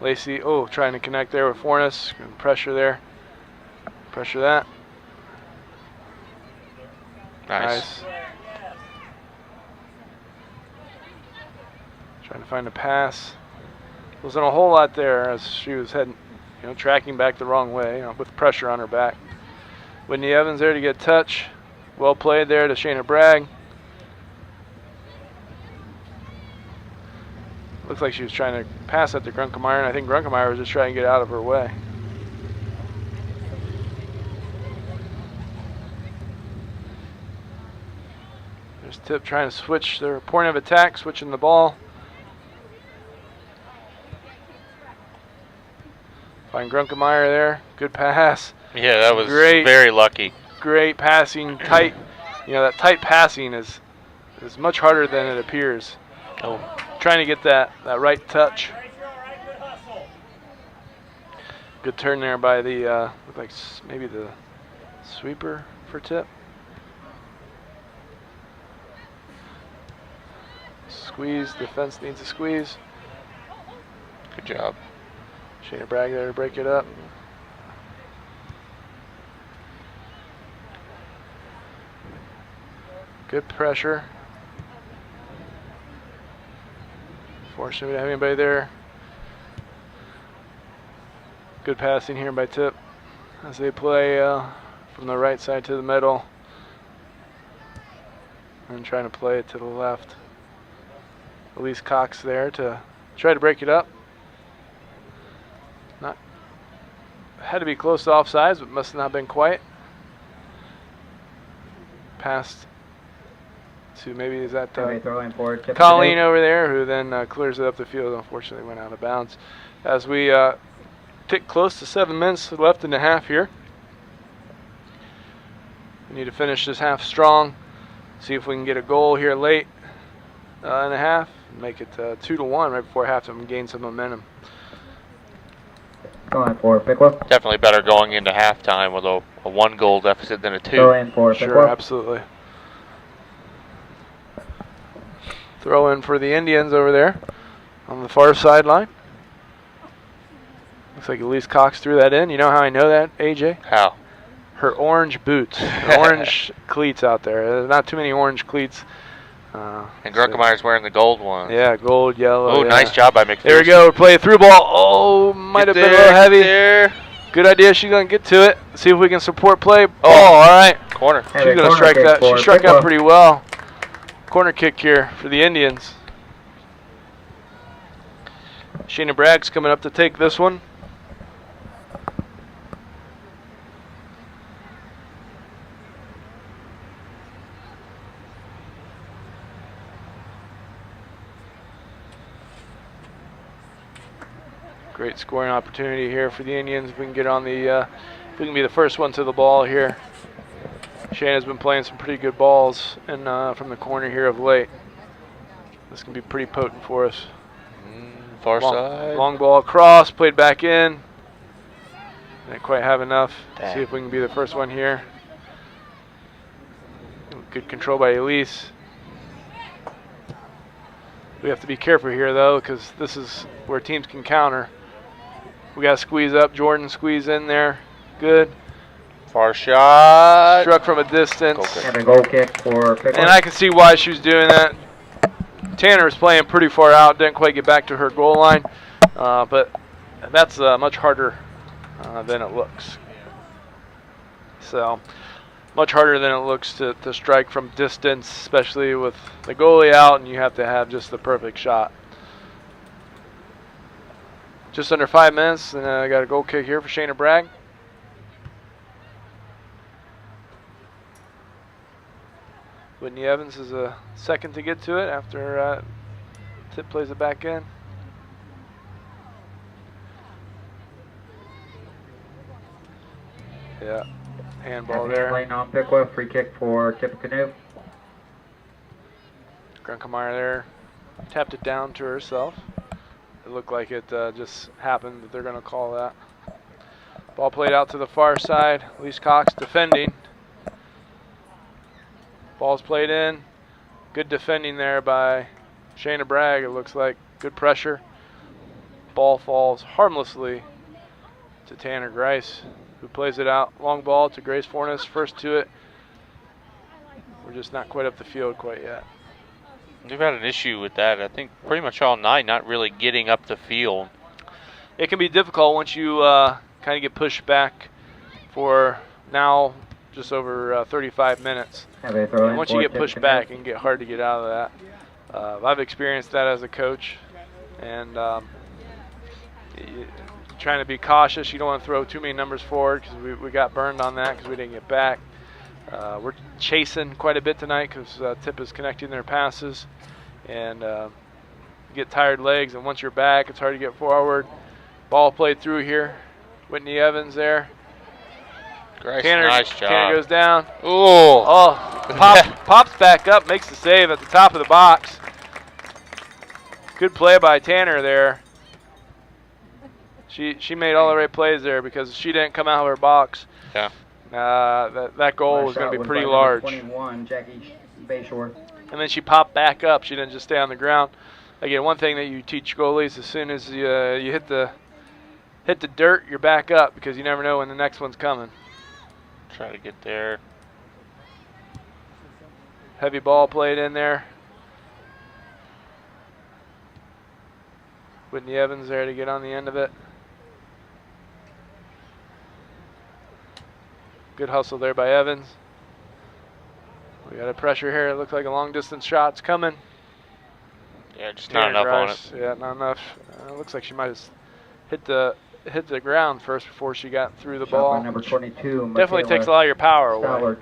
Lacey, trying to connect there with Fornes. Pressure there. Pressure that. Nice. Trying to find a pass. Wasn't a whole lot there as she was heading, tracking back the wrong way, with pressure on her back. Whitney Evans there to get touch. Well played there to Shayna Bragg. Looks like she was trying to pass it to Grunkemeyer, and I think Grunkemeyer was just trying to get out of her way. There's Tipp trying to switch their point of attack, switching the ball. Find Grunkemeyer there. Good pass. Yeah, that was Great. very lucky. Great passing, tight. That tight passing is much harder than it appears. Oh. Trying to get that right touch. Good turn there by the look like maybe the sweeper for Tipp. Squeeze. Defense needs a squeeze. Good job. Shayna Bragg there to break it up. Good pressure. Fortunately, we don't have anybody there. Good passing here by Tipp as they play from the right side to the middle and trying to play it to the left. Elise Cox there to try to break it up. Had to be close to offsides, but must not have been quite. Passed to maybe is that Throwing for Tipp Colleen Canoe. over there, who then clears it up the field. Unfortunately, went out of bounds. As we tick close to 7 minutes left in the half here. We need to finish this half strong. See if we can get a goal here late in the half. Make it 2-1 right before halftime and gain some momentum. Going for Piqua. Definitely better going into halftime with a 1-goal deficit than a 2. Throw in for Sure, Piqua. absolutely. Throw in for the Indians over there on the far sideline. Looks like Elise Cox threw that in. You know how I know that, AJ? How? Her orange boots, her orange cleats out there. There's not too many orange cleats. And Grunkemeier's wearing the gold one. Yeah, gold, yellow. Oh, yeah. nice job by McPherson. There we go. Play a through ball. Oh, might have been a little heavy. There. Good idea. She's going to get to it. See if we can support play. Oh, all right. Corner. She's going to strike that. She struck out pretty well. Corner kick here for the Indians. Shayna Bragg's coming up to take this one. Great scoring opportunity here for the Indians. If we can get on the, if we can be the first one to the ball here. Shayna's been playing some pretty good balls and from the corner here of late. This can be pretty potent for us. Far side. Long ball across, played back in. Didn't quite have enough. Damn. See if we can be the first one here. Good control by Elise. We have to be careful here though, because this is where teams can counter. We got to squeeze up. Jordan squeeze in there. Good. Far shot. Struck from a distance. And a goal kick for Piqua. And I can see why she was doing that. Tanner was playing pretty far out, didn't quite get back to her goal line, but that's much harder than it looks. So, much harder than it looks to strike from distance, especially with the goalie out, and you have to have just the perfect shot. Just under 5 minutes, and I got a goal kick here for Shayna Bragg. Whitney Evans is a second to get to it after Tipp plays it back in. Yeah, handball there. Lane on Piqua, free kick for Tippecanoe. Grunkemeyer there tapped it down to herself. It looked like it just happened that they're going to call that. Ball played out to the far side. Elise Cox defending. Ball's played in. Good defending there by Shayna Bragg. It looks like good pressure. Ball falls harmlessly to Tanner Grice, who plays it out. Long ball to Grace Fornes. First to it. We're just not quite up the field quite yet. We've had an issue with that, I think, pretty much all night, not really getting up the field. It can be difficult once you kind of get pushed back for now just over 35 minutes. And once you get pushed back, it can get hard to get out of that. I've experienced that as a coach, and trying to be cautious. You don't want to throw too many numbers forward because we got burned on that because we didn't get back. We're chasing quite a bit tonight because Tipp is connecting their passes, and you get tired legs, and once you're back, it's hard to get forward. Ball played through here. Whitney Evans there. Tanner, nice job. Tanner goes down. Ooh. Oh, pops back up, makes the save at the top of the box. Good play by Tanner there. She made all the right plays there because she didn't come out of her box. Yeah. That goal was going to be pretty large. 21, Jackie Bayshore. And then she popped back up. She didn't just stay on the ground. Again, one thing that you teach goalies, as soon as you hit the dirt, you're back up because you never know when the next one's coming. Try to get there. Heavy ball played in there. Whitney Evans there to get on the end of it. Good hustle there by Evans. We got a pressure here. It looks like a long distance shot's coming. Yeah, just not enough on it. Yeah, not enough. Looks like she might have hit the ground first before she got through the ball. By number 22, definitely takes a lot of your power away. Stallard.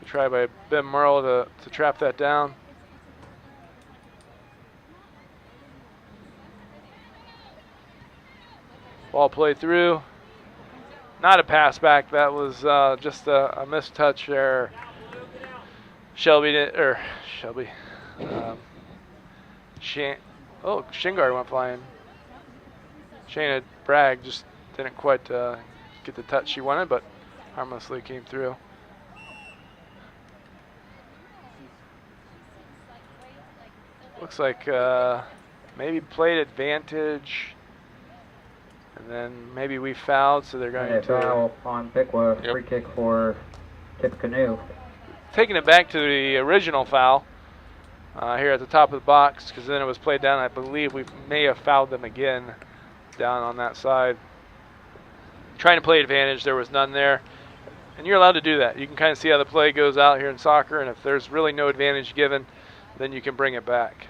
Try by Ben Merle to trap that down. Ball played through. Not a pass back. That was just a missed touch there. Shingard went flying. Shayna Bragg just didn't quite get the touch she wanted, but harmlessly came through. Looks like maybe played advantage, and then maybe we fouled, so they're going to foul on Piqua. Free kick for Tippecanoe. Taking it back to the original foul here at the top of the box, because then it was played down. I believe we may have fouled them again down on that side. Trying to play advantage, there was none there. And you're allowed to do that. You can kind of see how the play goes out here in soccer, and if there's really no advantage given, then you can bring it back.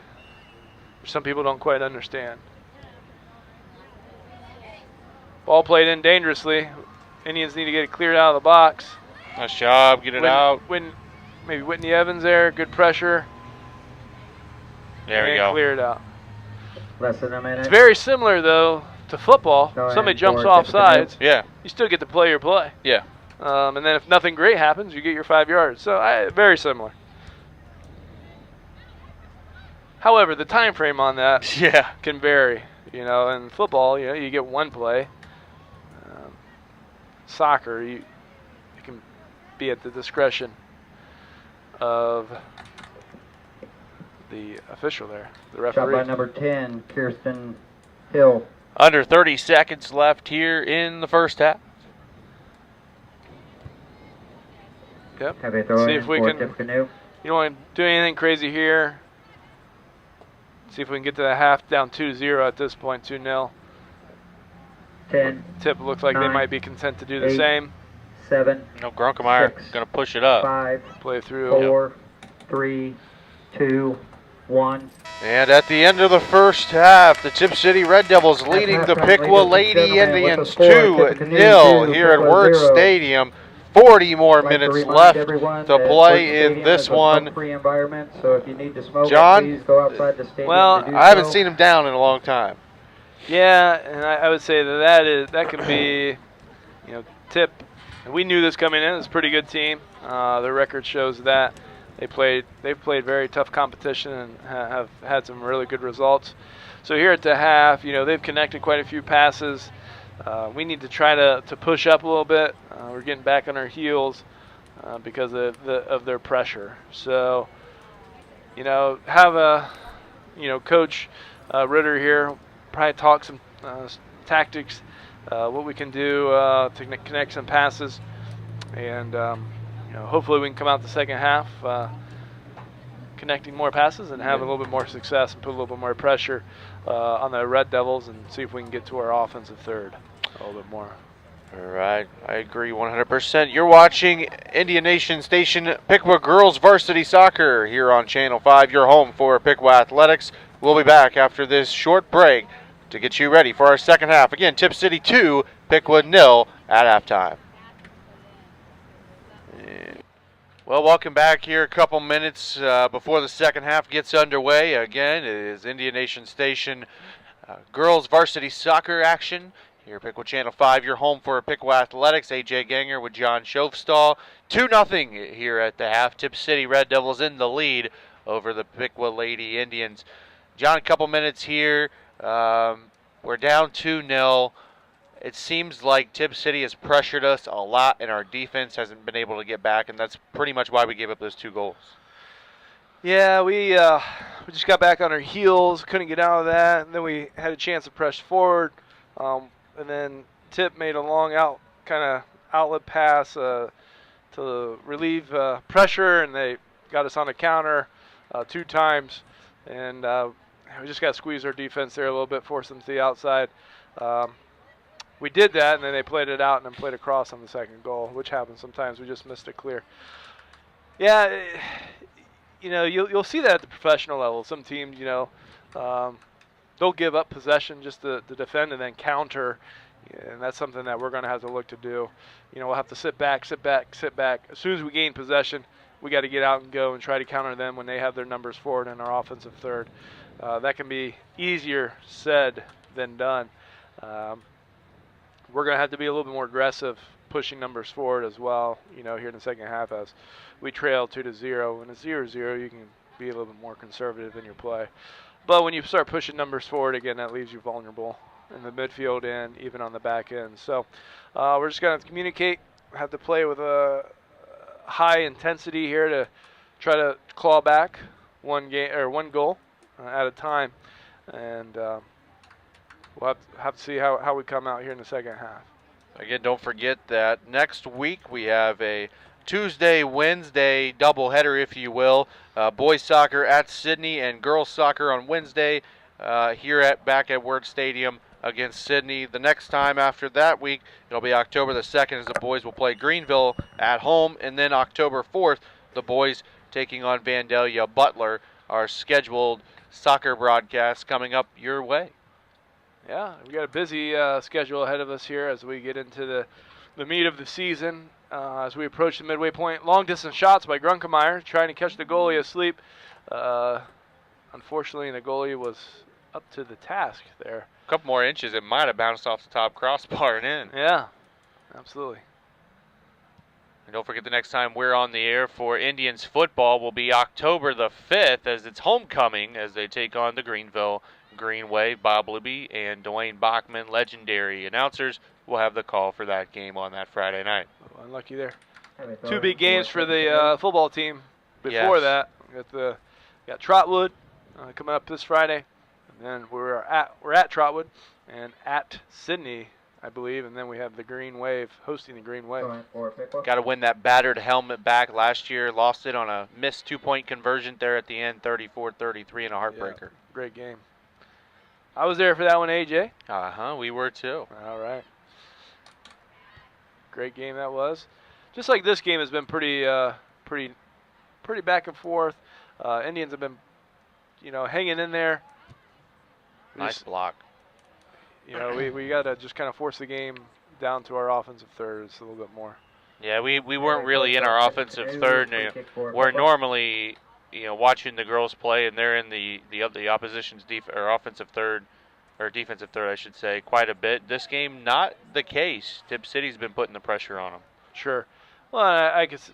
Some people don't quite understand. Ball played in dangerously. Indians need to get it cleared out of the box. Nice job, get it out. Maybe Whitney Evans there, good pressure. There we go. Cleared out. Less than a minute. It's very similar though to football. Somebody jumps off sides. Yeah. You still get to play your play. Yeah. And then if nothing great happens, you get your 5 yards. So very similar. However, the time frame on that can vary. You know, in football, you get one play. Soccer, it can be at the discretion of the official there, the referee. Shot by number 10, Kirsten Hill. Under 30 seconds left here in the first half. Yep. Have a throw See if we can. Tippecanoe. You don't want to do anything crazy here. See if we can get to the half down 2-0 at this point, 2-0. 10. Tipp looks like 9, they might be content to do the 8, same. 7. No, Grunkemeyer going to push it up. 5. Play through. 4. 3. 2. 1. And at the end of the first half, the Tipp City Red Devils leading the Piqua Lady Indians 2-0 here at Word Stadium. 40 more minutes left to play in this one. John, well, I haven't seen him down in a long time. Yeah, and I would say that could be, Tipp. We knew this coming in. It's a pretty good team. Their record shows that. They've played very tough competition and have had some really good results. So here at the half, they've connected quite a few passes. We need to try to push up a little bit. We're getting back on our heels because of their pressure. So, have Coach Ritter here probably talk some tactics, what we can do to connect some passes, and hopefully we can come out the second half connecting more passes and have a little bit more success and put a little bit more pressure on the Red Devils and see if we can get to our offensive third a little bit more. All right, I agree 100%. You're watching Indian Nation Station Piqua Girls Varsity Soccer here on Channel 5, your home for Piqua Athletics. We'll be back after this short break to get you ready for our second half. Again, Tipp City 2, Piqua 0 at halftime. Well, welcome back here. A couple minutes before the second half gets underway. Again, it is Indian Nation Station Girls Varsity Soccer action here at Piqua Channel 5, your home for Piqua Athletics. AJ Ganger with John Schofstall. 2-0 here at the half. Tipp City Red Devils in the lead over the Piqua Lady Indians. John, a couple minutes here. We're down 2-0. It seems like Tipp City has pressured us a lot, and our defense hasn't been able to get back, and that's pretty much why we gave up those 2 goals. Yeah, we just got back on our heels, couldn't get out of that, and then we had a chance to press forward, and then Tipp made a long outlet pass to relieve pressure, and they got us on a counter 2 times, and we just got to squeeze our defense there a little bit, force them to the outside. We did that, and then they played it out and then played across on the second goal, which happens sometimes. We just missed it clear. Yeah, you'll see that at the professional level. Some teams, they'll give up possession just to defend and then counter, and that's something that we're going to have to look to do. We'll have to sit back. As soon as we gain possession, we got to get out and go and try to counter them when they have their numbers forward in our offensive third. That can be easier said than done. We're going to have to be a little bit more aggressive, pushing numbers forward as well, here in the second half as we trail 2-0. When it's 0-0, you can be a little bit more conservative in your play. But when you start pushing numbers forward again, that leaves you vulnerable in the midfield and even on the back end. So we're just going to communicate, have to play with a high intensity here to try to claw back one goal at a time. And we'll have to see how we come out here in the second half. Again, don't forget that next week we have a Tuesday, Wednesday doubleheader, if you will. Boys soccer at Sydney and girls soccer on Wednesday back at Word Stadium against Sydney. The next time after that week, it'll be October the 2nd as the boys will play Greenville at home. And then October 4th, the boys taking on Vandalia Butler. Our scheduled soccer broadcast coming up your way. Yeah, we got a busy schedule ahead of us here as we get into the meat of the season. As we approach the midway point, long distance shots by Grunkemeyer trying to catch the goalie asleep. Unfortunately, the goalie was up to the task there. A couple more inches, it might have bounced off the top crossbar and in. Yeah, absolutely. And don't forget the next time we're on the air for Indians football will be October the 5th as it's homecoming as they take on the Greenville Greenway. Bob Libby and Dwayne Bachman, legendary announcers, will have the call for that game on that Friday night. Oh, unlucky there. 2 big games for the football team. Before that, we got Trotwood coming up this Friday, and then we're at Trotwood and at Sydney I believe, and then we have the Green Wave hosting the Green Wave. Sign for Piqua. Got to win that battered helmet back last year. Lost it on a missed 2-point conversion there at the end, 34-33 and a heartbreaker. Yeah, great game. I was there for that one, AJ. We were too. All right. Great game that was. Just like this game has been pretty back and forth. Indians have been, hanging in there. Nice block. We got to just kind of force the game down to our offensive thirds a little bit more. Yeah, we weren't really in our offensive third. We're normally, watching the girls play, and they're in the opposition's offensive third, or defensive third, I should say, quite a bit. This game, not the case. Tipp City's been putting the pressure on them. Sure. Well, I guess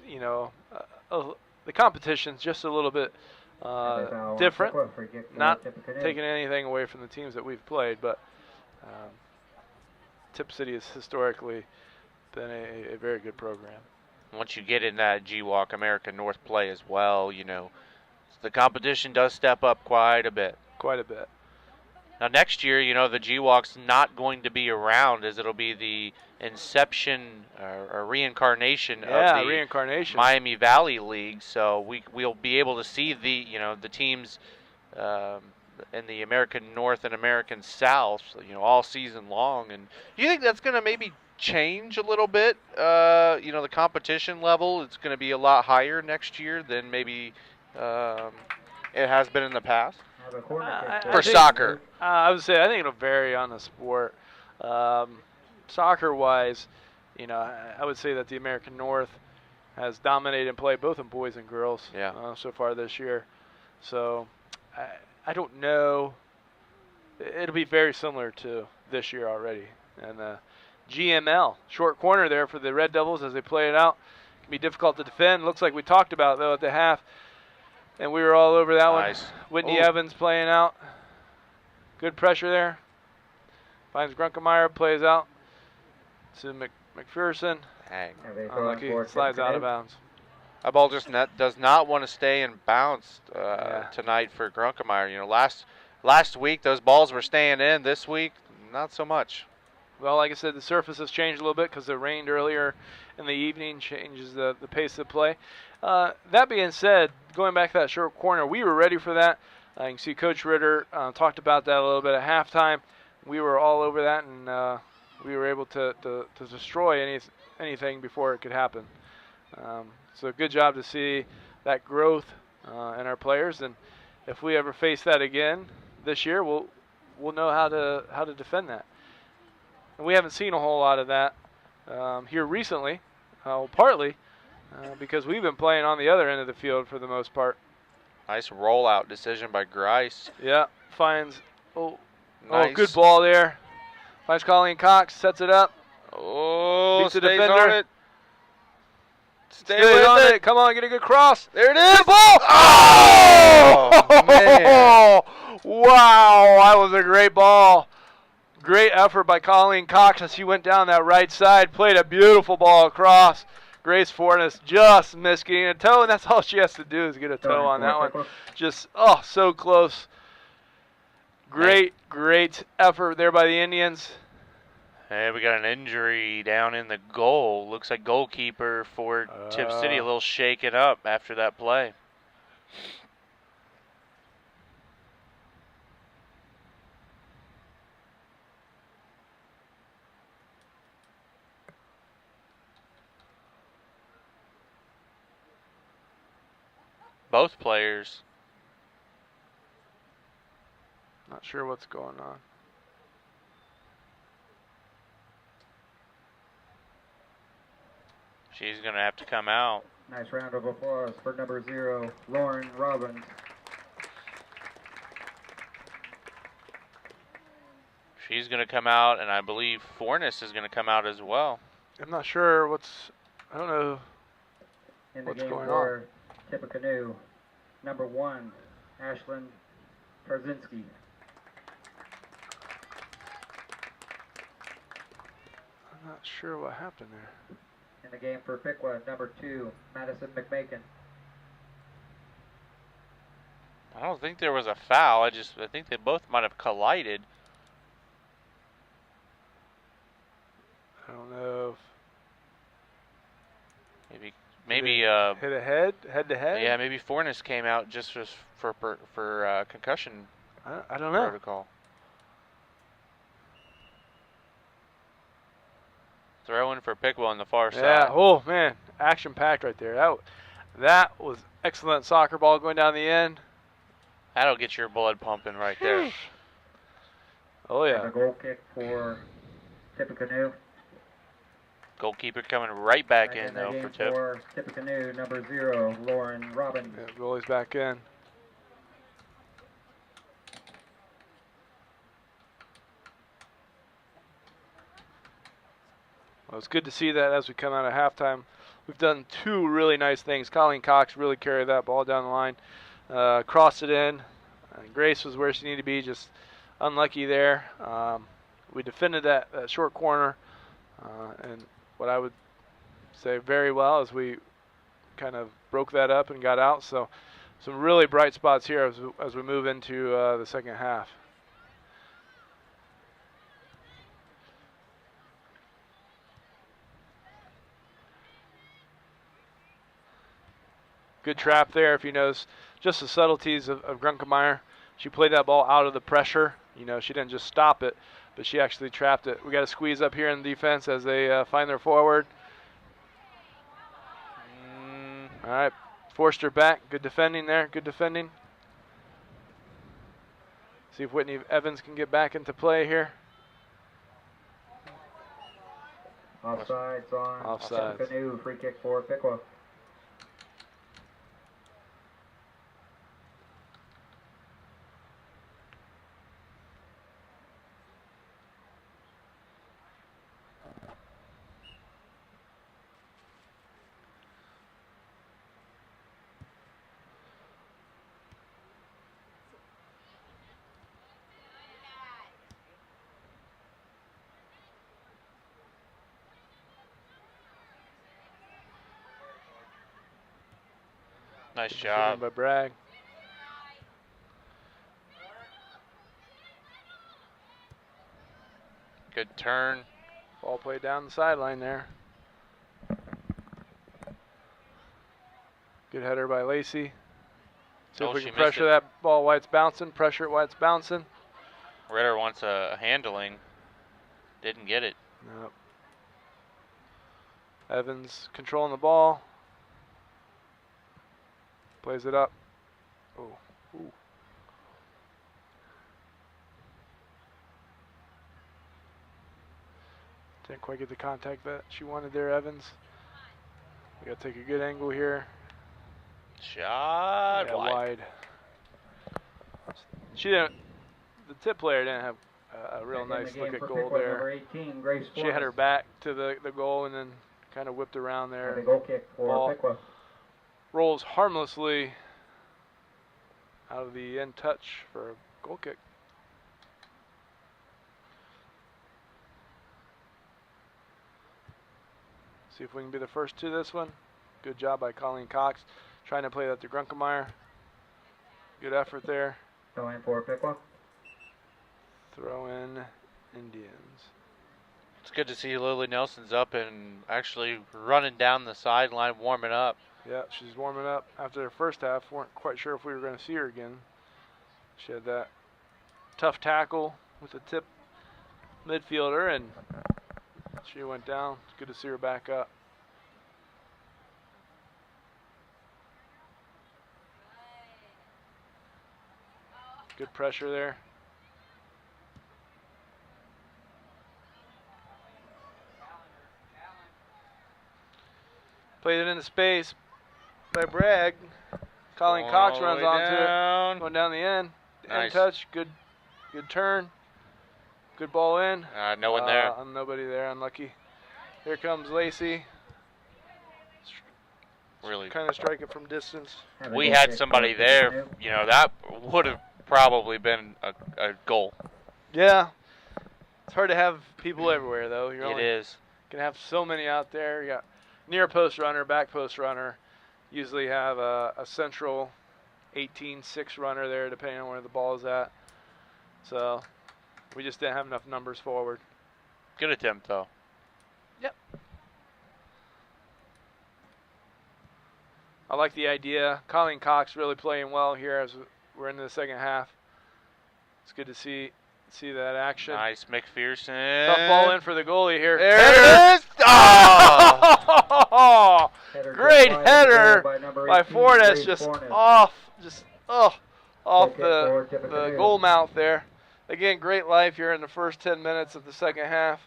the competition's just a little bit different. Not taking anything away from the teams that we've played, but Tipp City has historically been a very good program. Once you get in that GWalk American North play as well, the competition does step up quite a bit. Quite a bit. Now next year, the GWalk's not going to be around, as it'll be the inception or reincarnation of the Miami Valley League. So we'll be able to see the teams in the American North and American South, all season long. And do you think that's going to maybe change a little bit? The competition level, it's going to be a lot higher next year than maybe it has been in the past. For soccer. I would say I think it'll vary on the sport. Soccer-wise, I would say that the American North has dominated in play, both in boys and girls, so far this year. So I don't know. It'll be very similar to this year already. And GML, short corner there for the Red Devils as they play it out. Can be difficult to defend. Looks like we talked about, though, at the half. And we were all over that one. Whitney Evans playing out. Good pressure there. Finds Grunkemeyer, plays out to McPherson. Dang. Unlucky, slides out of bounds. That ball just does not want to stay and bounce tonight for Grunkemeyer. Last week those balls were staying in. This week, not so much. Well, like I said, the surface has changed a little bit because it rained earlier in the evening, changes the pace of play. That being said, going back to that short corner, we were ready for that. You can see Coach Ritter talked about that a little bit at halftime. We were all over that, and we were able to destroy anything before it could happen. So good job to see that growth in our players, and if we ever face that again this year, we'll know how to defend that. And we haven't seen a whole lot of that here recently, partly because we've been playing on the other end of the field for the most part. Nice rollout decision by Grice. Yeah, finds nice. Good ball there. Finds Colleen Cox, sets it up. Beats the defender. On it. Stay with it. Come on, get a good cross. There it is. Good ball. Oh, man. Wow, that was a great ball. Great effort by Colleen Cox as she went down that right side, played a beautiful ball across. Grace Fornes just missed getting a toe, and that's all she has to do is get a toe on that one. Just, so close. Great effort there by the Indians. And we got an injury down in the goal. Looks like goalkeeper for Tipp City a little shaken up after that play. Both players. Not sure what's going on. She's going to have to come out. Nice round of applause for number 0, Lauren Robbins. She's going to come out, and I believe Fornes is going to come out as well. I'm not sure I don't know In the what's game going for on. Tippecanoe, number 1, Ashlyn Tarzinski. I'm not sure what happened there. In the game for Piqua, number 2, Madison McMakin. I don't think there was a foul. I think they both might have collided. know if maybe hit a head to head. Yeah, maybe Fornes came out just for concussion I don't know. protocol. Throwing for Piqua on the far side. Yeah. Oh man, action packed right there. That was excellent soccer ball going down the end. That'll get your blood pumping right there. Oh yeah. And a goal kick for Tippecanoe. Goalkeeper coming right back in the though game for Tipp. for Tippecanoe, number 0, Lauren Robbins. Yeah, goalie's back in. Well, it's good to see that as we come out of halftime. We've done two really nice things. Colleen Cox really carried that ball down the line, crossed it in. Grace was where she needed to be, just unlucky there. We defended that short corner, and what I would say very well as we kind of broke that up and got out. So some really bright spots here as we move into the second half. Good trap there, if you notice, just the subtleties of Grunkemeyer. She played that ball out of the pressure. You know, she didn't just stop it, but she actually trapped it. We got to squeeze up here in the defense as they find their forward. All right, forced her back. Good defending there, good defending. See if Whitney Evans can get back into play here. Offsides on Offsides. Tippecanoe, free kick for Piqua. Nice job by Bragg. Good turn. Ball played down the sideline there. Good header by Lacey. See if we can pressure that ball while it's bouncing. Pressure it while it's bouncing. Ritter wants a handling. Didn't get it. Nope. Evans controlling the ball. Plays it up. Oh. Ooh. Didn't quite get the contact that she wanted there, Evans. We got to take a good angle here. Shot wide. She didn't. The Tipp player didn't have a real nice look at goal there. 18, Grace she had her back to the goal and then kind of whipped around there. And a goal kick for ball Piqua. Rolls harmlessly out of the end touch for a goal kick. See if we can be the first to this one. Good job by Colleen Cox. Trying to play that to Grunkemeyer. Good effort there. Throw in for Piqua. Throw in Indians. It's good to see Lily Nelson's up and actually running down the sideline, warming up. Yeah, she's warming up. After the first half, weren't quite sure if we were going to see her again. She had that tough tackle with the Tipp midfielder, and she went down. It's good to see her back up. Good pressure there. Played it into space by Bragg. Colleen Cox runs onto it. Going down the end. Nice. End touch. Good turn. Good ball in. No one there. Nobody there. Unlucky. Here comes Lacey. Really kind of strike it from distance. We had somebody there. You know, that would have probably been a goal. Yeah. It's hard to have people everywhere, though. It is. You can have so many out there. You got near post runner, back post runner. Usually have a central 18-6 runner there, depending on where the ball is at. So we just didn't have enough numbers forward. Good attempt, though. Yep. I like the idea. Colleen Cox really playing well here as we're into the second half. It's good to see that action. Nice, McPherson. Tough ball in for the goalie here. There it is. Oh! Great header by Fornes, just off the goal mouth there. Again, great life here in the first 10 minutes of the second half.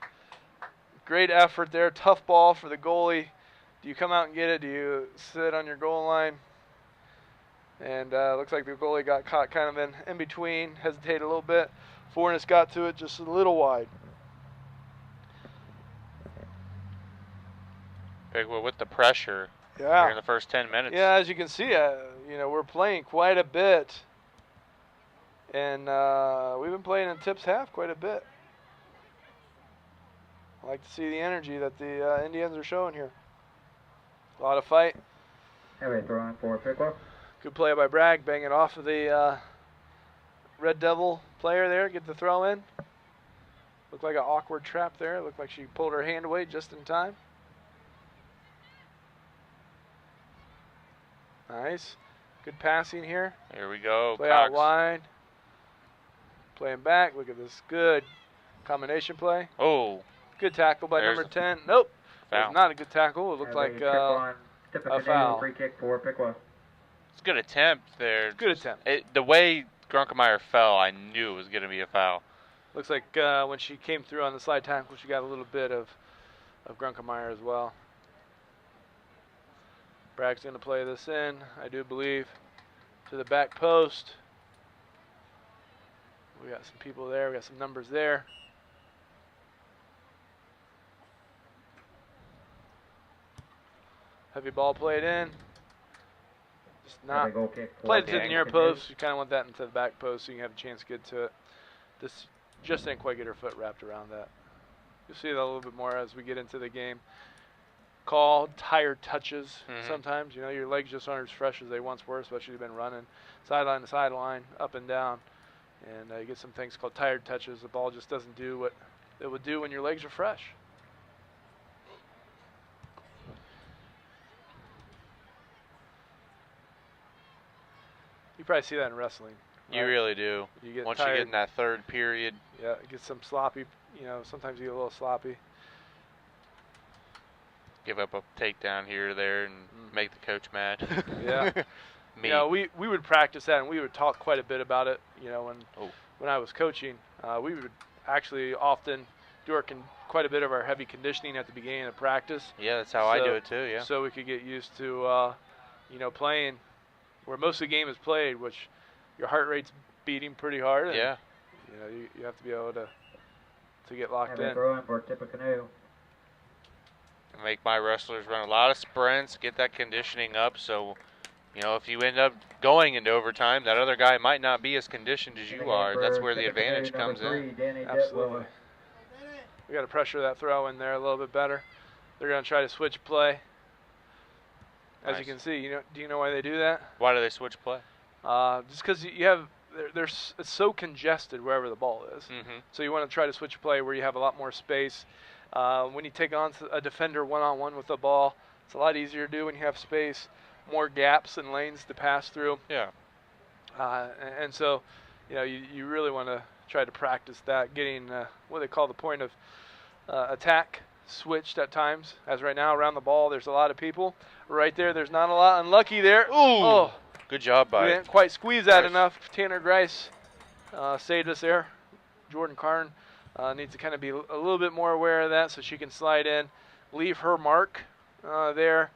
Great effort there. Tough ball for the goalie. Do you come out and get it? Do you sit on your goal line? And looks like the goalie got caught kind of in between, hesitated a little bit. Fornes got to it just a little wide. Piqua with the pressure Yeah. here in the first 10 minutes. Yeah, as you can see, we're playing quite a bit. And we've been playing in Tipp's half quite a bit. I like to see the energy that the Indians are showing here. A lot of fight. Heavy throw in for Piqua. Good play by Bragg, bang it off of the Red Devil player there, get the throw in. Looked like an awkward trap there. Looked like she pulled her hand away just in time. Nice. Good passing here. Here we go. Play Cox. out wide. Playing back. Look at this good combination play. Oh. Good tackle by There's number 10. Nope. It foul. was not a good tackle. It looked like a foul. Free kick for Piqua. It's a good attempt there. Good attempt. The way Grunkemeyer fell, I knew it was going to be a foul. Looks like when she came through on the slide tackle, she got a little bit of Grunkemeyer as well. Bragg's going to play this in, I do believe, to the back post. We got some people there. We got some numbers there. Heavy ball played in. Just not Goal kick for played it to the Bragg. near post. You kind of want that into the back post so you can have a chance to get to it. This just didn't quite get her foot wrapped around that. You'll see that a little bit more as we get into the game. Called tired touches sometimes. You know, your legs just aren't as fresh as they once were, especially you've been running sideline to sideline, up and down. And you get some things called tired touches. The ball just doesn't do what it would do when your legs are fresh. You probably see that in wrestling. You right? really do. You get Once tired. you get in that third period. Yeah, it gets some sloppy. You know, sometimes you get a little sloppy. Give up a takedown here or there and make the coach mad. Yeah. Me. You know, we would practice that and we would talk quite a bit about it. You know, when I was coaching, we would actually often do quite a bit of our heavy conditioning at the beginning of practice. Yeah, that's how I do it too. Yeah. So we could get used to, you know, playing where most of the game is played, which your heart rate's beating pretty hard. And, Yeah. You know, you have to be able to get locked Heavy in. throw in for Tipp Canoe. Make my wrestlers run a lot of sprints, get that conditioning up. So, you know, if you end up going into overtime, that other guy might not be as conditioned as you are. That's where the advantage comes in. Absolutely. We got to pressure that throw in there a little bit better. They're going to try to switch play. As you can see, do you know why they do that? Why do they switch play? Just because you have, it's so congested wherever the ball is. So you want to try to switch play where you have a lot more space. When you take on a defender one-on-one with the ball, it's a lot easier to do when you have space, more gaps and lanes to pass through. Yeah. And so, you know, you really want to try to practice that, getting what they call the point of attack switched at times. As right now, around the ball, there's a lot of people. Right there, there's not a lot. Unlucky there. Ooh. Oh. Good job by We didn't quite squeeze that enough. Tanner Grice saved us there. Jordan Karn needs to kind of be a little bit more aware of that so she can slide in, leave her mark there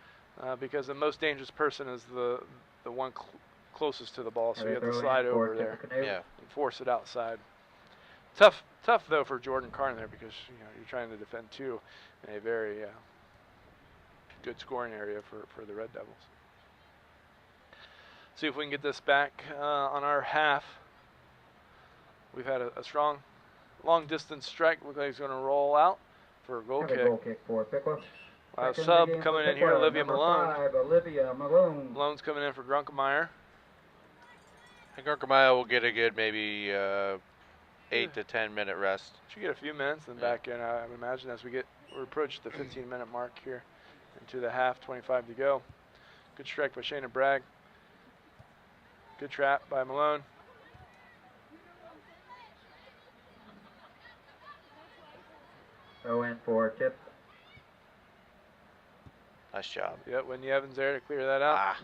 because the most dangerous person is the one closest to the ball. So you have to slide over there and force it outside. Tough though for Jordan Karn there because you're trying to defend two in a very good scoring area for the Red Devils. See if we can get this back on our half. We've had a strong, long-distance strike. Looks like he's going to roll out for a goal kick. Goal kick for Piqua. Sub coming in here, Olivia Malone. 5, Olivia Malone. Malone's coming in for Grunkemeyer. I think Grunkemeyer will get a good maybe 8 to 10 minute rest. Should get a few minutes and back in. I would imagine as we approach the 15-minute mark here into the half, 25 to go. Good strike by Shayna Bragg. Good trap by Malone. Throw in for Tipp. Nice job. Yep, Whitney Evans there to clear that out. Ah,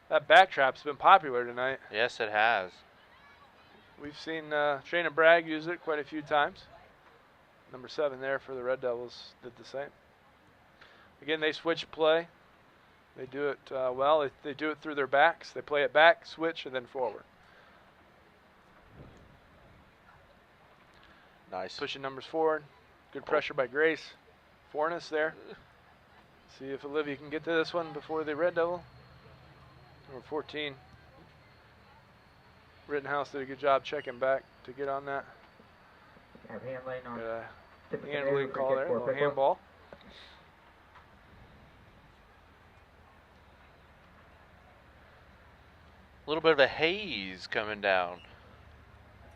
That back trap's been popular tonight. yes, it has. We've seen Shayna Bragg use it quite a few times. Number 7 there for the Red Devils did the same. Again, they switch play. They do it well. They do it through their backs. They play it back, switch, and then forward. Nice. Pushing numbers forward. Good pressure by Grace. Forness there. See if Olivia can get to this one before the Red Devil. Number 14. Rittenhouse did a good job checking back to get on that. Have handling on Tipp Handling Canoe, call free there, kick a for little Piqua. handball. A little bit of a haze coming down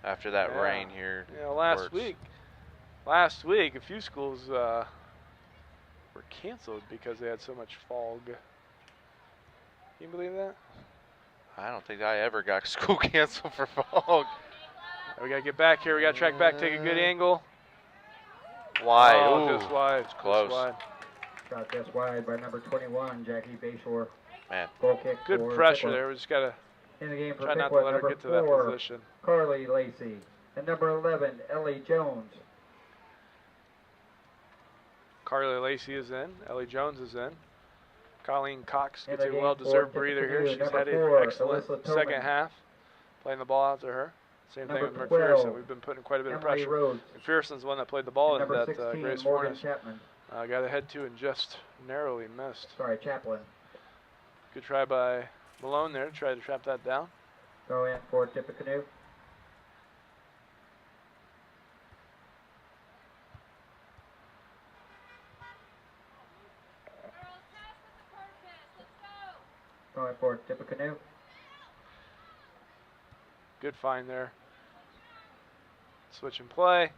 after that Yeah. rain here. Yeah, last week, a few schools were canceled because they had so much fog. Can you believe that? I don't think I ever got school canceled for fog. We got to get back here. We got to track back, take a good angle. Wide. Oh, Ooh. just wide. close. Just wide. Shot just wide by number 21, Jackie Bayshore. Man. Goal kick Good for pressure Piqua. there. We just got to In the game for try not to Piqua, let her number get to that 4, position. Carly Lacey. And number 11, Ellie Jones. Carly Lacey is in. Ellie Jones is in. Colleen Cox In gets the a game well-deserved for breather here. Tipp She's Canoe, had an number 4, excellent Alyssa second Tillman. half. Playing the ball out to her. Same thing Number with 12, McPherson. We've been putting quite a bit of Emily pressure. Rhodes. McPherson's the one that played the ball And into number that 16, Grace Morgan Fornes. Chapman. Got ahead to and just narrowly missed. Sorry, Chaplin. Good try by Malone there to try to trap that down. Go in for Tipp Canoe. Going for Tipp Canoe. Good find there. Switch and play.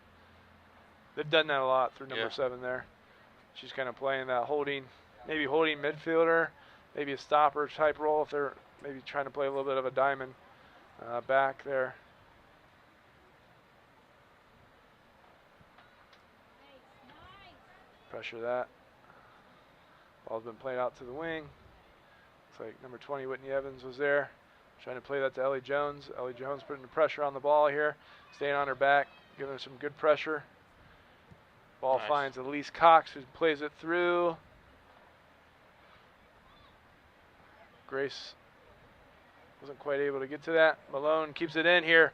They've done that a lot through number 7 there. She's kind of playing that maybe holding midfielder, maybe a stopper type role if they're maybe trying to play a little bit of a diamond back there. Pressure that. Ball's been played out to the wing. Looks like number 20, Whitney Evans, was there. Trying to play that to Ellie Jones. Ellie Jones putting the pressure on the ball here. Staying on her back, giving her some good pressure. Ball Nice. finds Elise Cox, who plays it through. Grace wasn't quite able to get to that. Malone keeps it in here.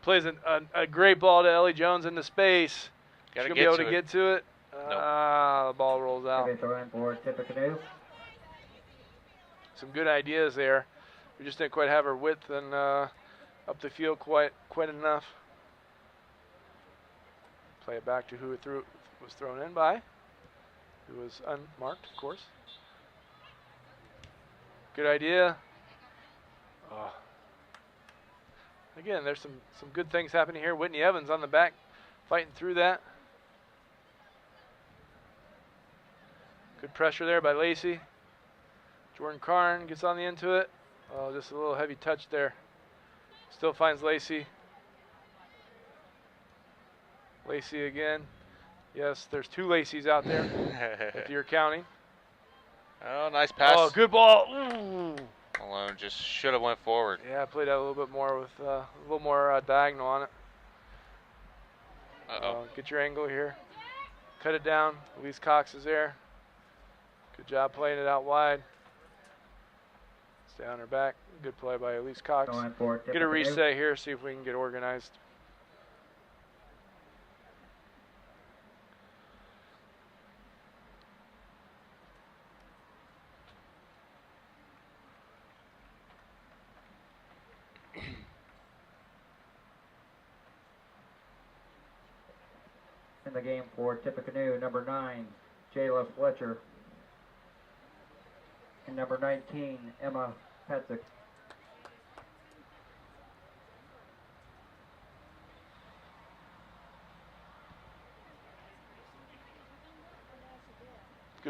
Plays a great ball to Ellie Jones into space. Gotta She'll get be able to to it. get to it. The ball rolls out. Okay, throw in for Tipp Canoe. Some good ideas there. We just didn't quite have her width and up the field quite enough. Play it back to who it was thrown in by. Who was unmarked, of course. Good idea. Oh. Again, there's some good things happening here. Whitney Evans on the back, fighting through that. Good pressure there by Lacey. Jordan Karn gets on the end to it. Oh, just a little heavy touch there. Still finds Lacey. Lacey again. Yes, there's 2 Lacey's out there, if you're counting. Oh, nice pass. Oh, good ball. Ooh. Malone just should have went forward. Yeah, I played out a little bit more with a little more diagonal on it. Uh-oh. Get your angle here. Cut it down. Elise Cox is there. Good job playing it out wide. Stay on her back. Good play by Elise Cox. Going for Tipp Get a Canoe. reset here, see if we can get organized. In the game for Tipp Canoe, number 9, Jayla Fletcher. And number 19, Emma Petzik.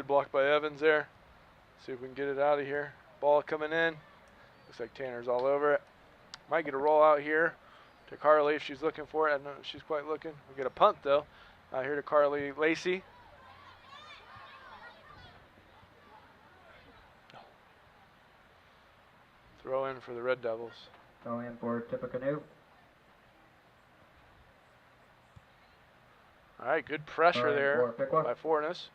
Good block by Evans there. See if we can get it out of here. Ball coming in. Looks like Tanner's all over it. Might get a roll out here to Carly if she's looking for it. I don't know if she's quite looking. We get a punt though. Here to Carly Lacey. Throw in for the Red Devils. Throw in for Tippecanoe. All right, good pressure there by Fornes.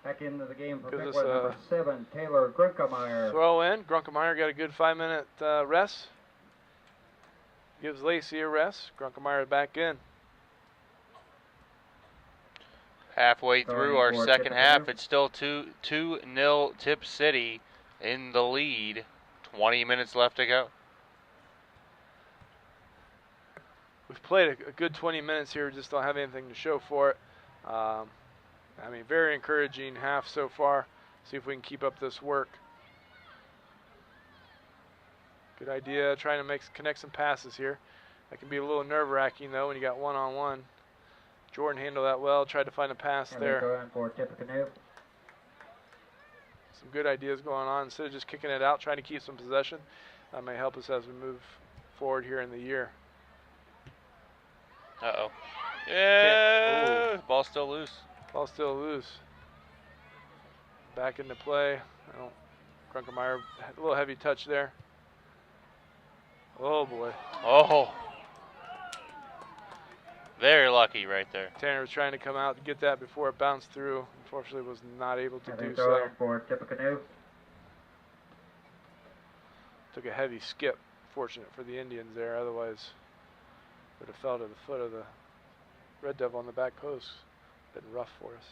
Back into the game for Gives Piqua, us number 7, Taylor Grunkemeyer. Throw in. Grunkemeyer got a good 5-minute rest. Gives Lacey a rest. Grunkemeyer back in. Halfway through our second half, it's still 2-0 Tipp City in the lead. 20 minutes left to go. We've played a good 20 minutes here. We just don't have anything to show for it. I mean, very encouraging half so far. See if we can keep up this work. Good idea, trying to connect some passes here. That can be a little nerve-wracking though when you got one-on-one. Jordan handled that well, tried to find a pass there. Going for Tippecanoe. Some good ideas going on. Instead of just kicking it out, trying to keep some possession. That may help us as we move forward here in the year. Uh-oh. Yeah, ball's still loose. Ball still loose. Back into play. Oh, Grunkemeyer, a little heavy touch there. Oh boy. Oh. Very lucky right there. Tanner was trying to come out to get that before it bounced through. Unfortunately, was not able to do so. Throw in for Tippecanoe. Took a heavy skip. Fortunate for the Indians there. Otherwise, would have fell to the foot of the Red Devil on the back post. Been rough for us.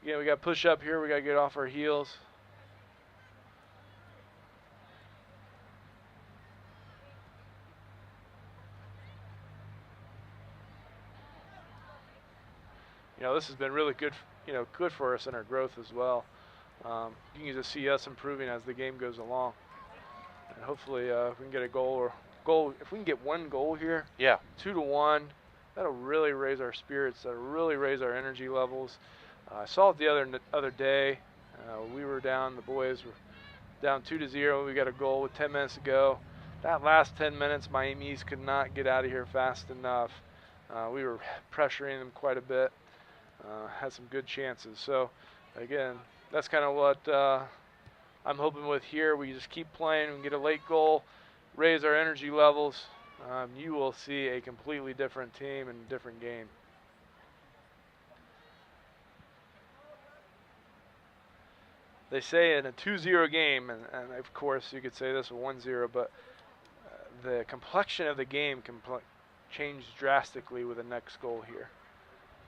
Again, we got push up here. We got to get off our heels. You know, this has been really good. You know, good for us in our growth as well. You can just see us improving as the game goes along. And hopefully, if we can get a goal. If we can get one goal here. Yeah. 2-1. That'll really raise our spirits. That'll really raise our energy levels. I saw it the other day. We were down. The boys were down 2-0. We got a goal with 10 minutes to go. That last 10 minutes, Miami East could not get out of here fast enough. We were pressuring them quite a bit. Had some good chances. So, again, that's kind of what I'm hoping with here. We just keep playing. We can get a late goal, raise our energy levels. You will see a completely different team and different game. They say in a 2-0 game, and of course you could say this a 1-0, but the complexion of the game can change drastically with the next goal here.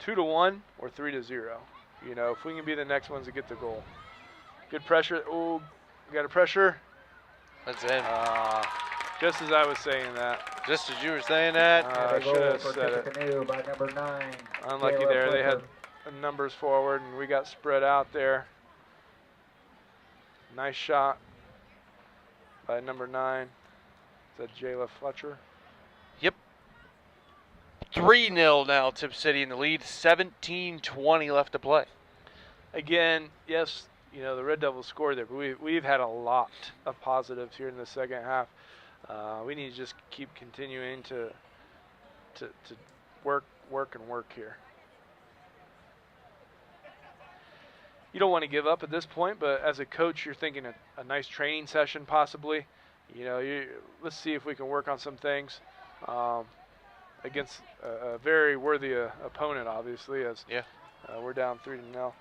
2-1 or 3-0. You know, if we can be the next ones to get the goal. Good pressure. Oh, we got a pressure. That's in. Just as I was saying that. Just as you were saying that. I should have said it. By number 9. Unlucky Taylor there. They had Fletcher. numbers forward, and we got spread out there. Nice shot by number 9. Is that Jayla Fletcher? Yep. 3-0 now, Tipp City in the lead. 17:20 left to play. Again, yes, you know, the Red Devils scored there, but we've had a lot of positives here in the second half. We need to just keep continuing to work here. You don't want to give up at this point, but as a coach, you're thinking a nice training session possibly. You know, let's see if we can work on some things against a very worthy opponent, obviously, as we're down 3-0.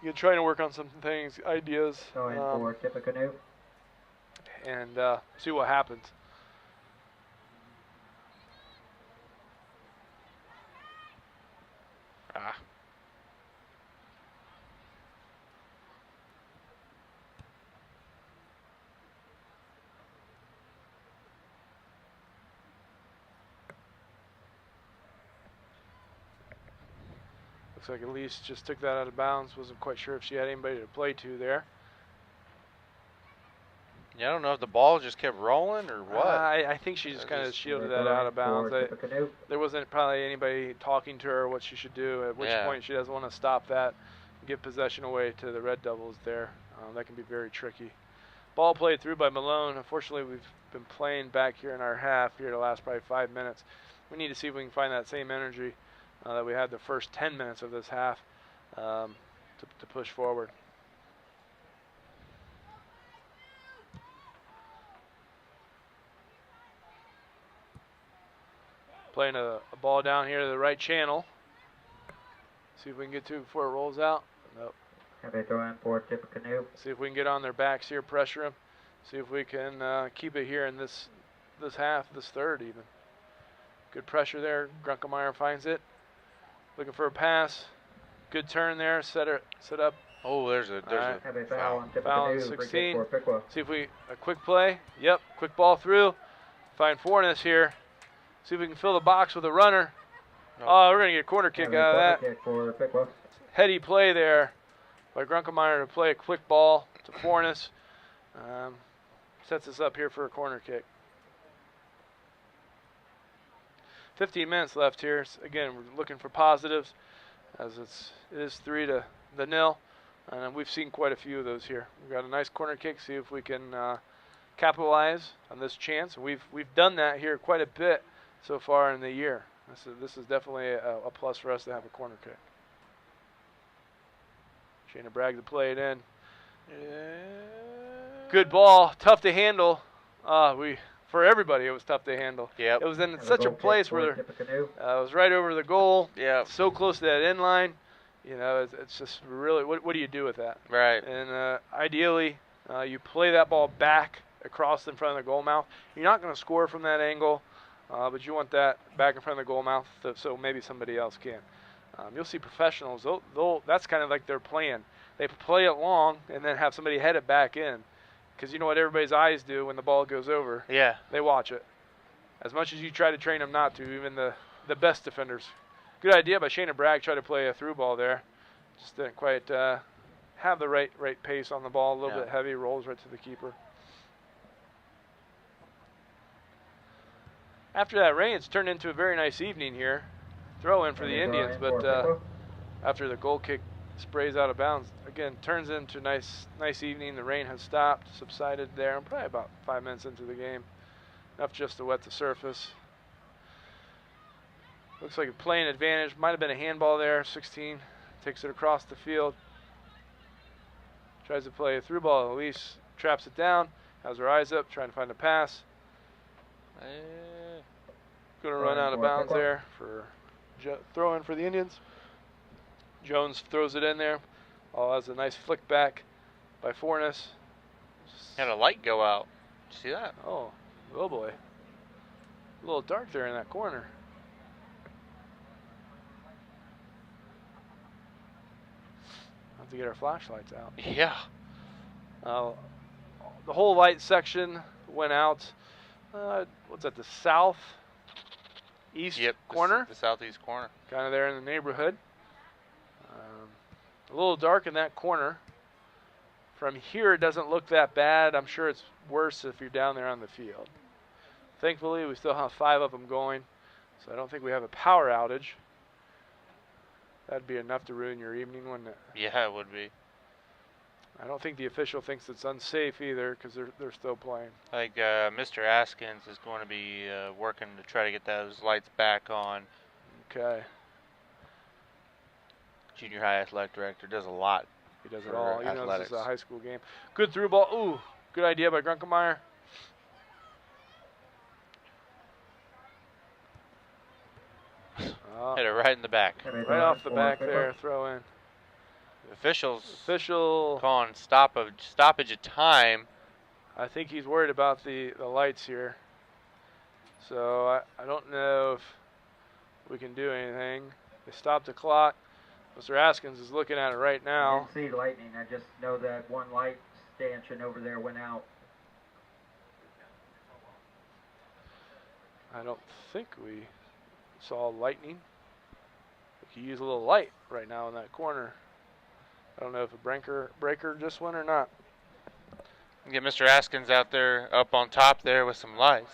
You're trying to work on some things, ideas. Going for Tippecanoe. And see what happens. Looks like Elise just took that out of bounds. Wasn't quite sure if she had anybody to play to there. Yeah, I don't know if the ball just kept rolling or what. I think she just kind of shielded that out of bounds. There wasn't probably anybody talking to her what she should do, at which point she doesn't want to stop that, give possession away to the Red Devils there. That can be very tricky. Ball played through by Malone. Unfortunately, we've been playing back here in our half here the last probably 5 minutes. We need to see if we can find that same energy that we had the first 10 minutes of this half to push forward. Playing a ball down here to the right channel. See if we can get to it before it rolls out. Nope. Have a throw in for Tipp Canoe. See if we can get on their backs here, pressure them. See if we can keep it here in this half, this third even. Good pressure there. Grunkemeyer finds it. Looking for a pass. Good turn there. Set up. Oh, there's a Have a foul on Tipp Foul on Canoe. Free kick 16. for Piqua. See if a quick play. Yep, quick ball through. Find Forness here. See if we can fill the box with a runner. Nope. Oh, we're going to get a corner kick Have a out of that. corner kick for Piqua. Heady play there by Grunkemeyer to play a quick ball to Forness. Sets us up here for a corner kick. 15 minutes left here. Again, we're looking for positives as it is 3-0, and we've seen quite a few of those here. We've got a nice corner kick. See if we can capitalize on this chance. We've done that here quite a bit so far in the year. This is definitely a plus for us to have a corner kick. Shayna Bragg to play it in. Good ball, tough to handle. For everybody, it was tough to handle. Yep. It was in such a place where it was right over the goal. Yeah. So close to that end line. You know, it's just really, what do you do with that? Right. And ideally, you play that ball back across in front of the goal mouth. You're not going to score from that angle, but you want that back in front of the goal mouth so maybe somebody else can. You'll see professionals, that's kind of like their plan. They play it long and then have somebody head it back in. Because you know what everybody's eyes do when the ball goes over? Yeah. They watch it. As much as you try to train them not to, even the best defenders. Good idea by Shayna Bragg, try to play a through ball there. Just didn't quite have the right pace on the ball. A little bit heavy, rolls right to the keeper. After that rain, it's turned into a very nice evening here. Throw in for the Indians, but after the goal kick sprays out of bounds, again, turns into a nice evening. The rain has stopped, subsided there. I'm probably about 5 minutes into the game. Enough just to wet the surface. Looks like a playing advantage. Might have been a handball there. 16 takes it across the field. Tries to play a through ball. Elise traps it down. Has her eyes up, trying to find a pass. Going to run out of bounds there for throw in for the Indians. Jones throws it in there. Oh, that's a nice flick back by Forness. Had a light go out. Did you see that? Oh boy. A little dark there in that corner. Have to get our flashlights out. Yeah. The whole light section went out. What's that? The southeast corner. The southeast corner. Kind of there in the neighborhood. A little dark in that corner. From here, it doesn't look that bad. I'm sure it's worse if you're down there on the field. Thankfully, we still have 5 of them going, so I don't think we have a power outage. That'd be enough to ruin your evening, wouldn't it? Yeah, it would be. I don't think the official thinks it's unsafe either, because they're still playing. Like Mr. Askins is going to be working to try to get those lights back on. Okay. Junior high athletic director does a lot. He does it all. He knows athletics. this is a high school game. Good through ball. Ooh, good idea by Grunkemeyer. Hit it right in the back. Right off the back there, throw in. Official calling stoppage of time. I think he's worried about the lights here. So I don't know if we can do anything. They stopped the clock. Mr. Askins is looking at it right I now. didn't see lightning. I just know that one light stanchion over there went out. I don't think we saw lightning. We could use a little light right now in that corner. I don't know if a breaker just went or not. Get Mr. Askins out there up on top there with some lights.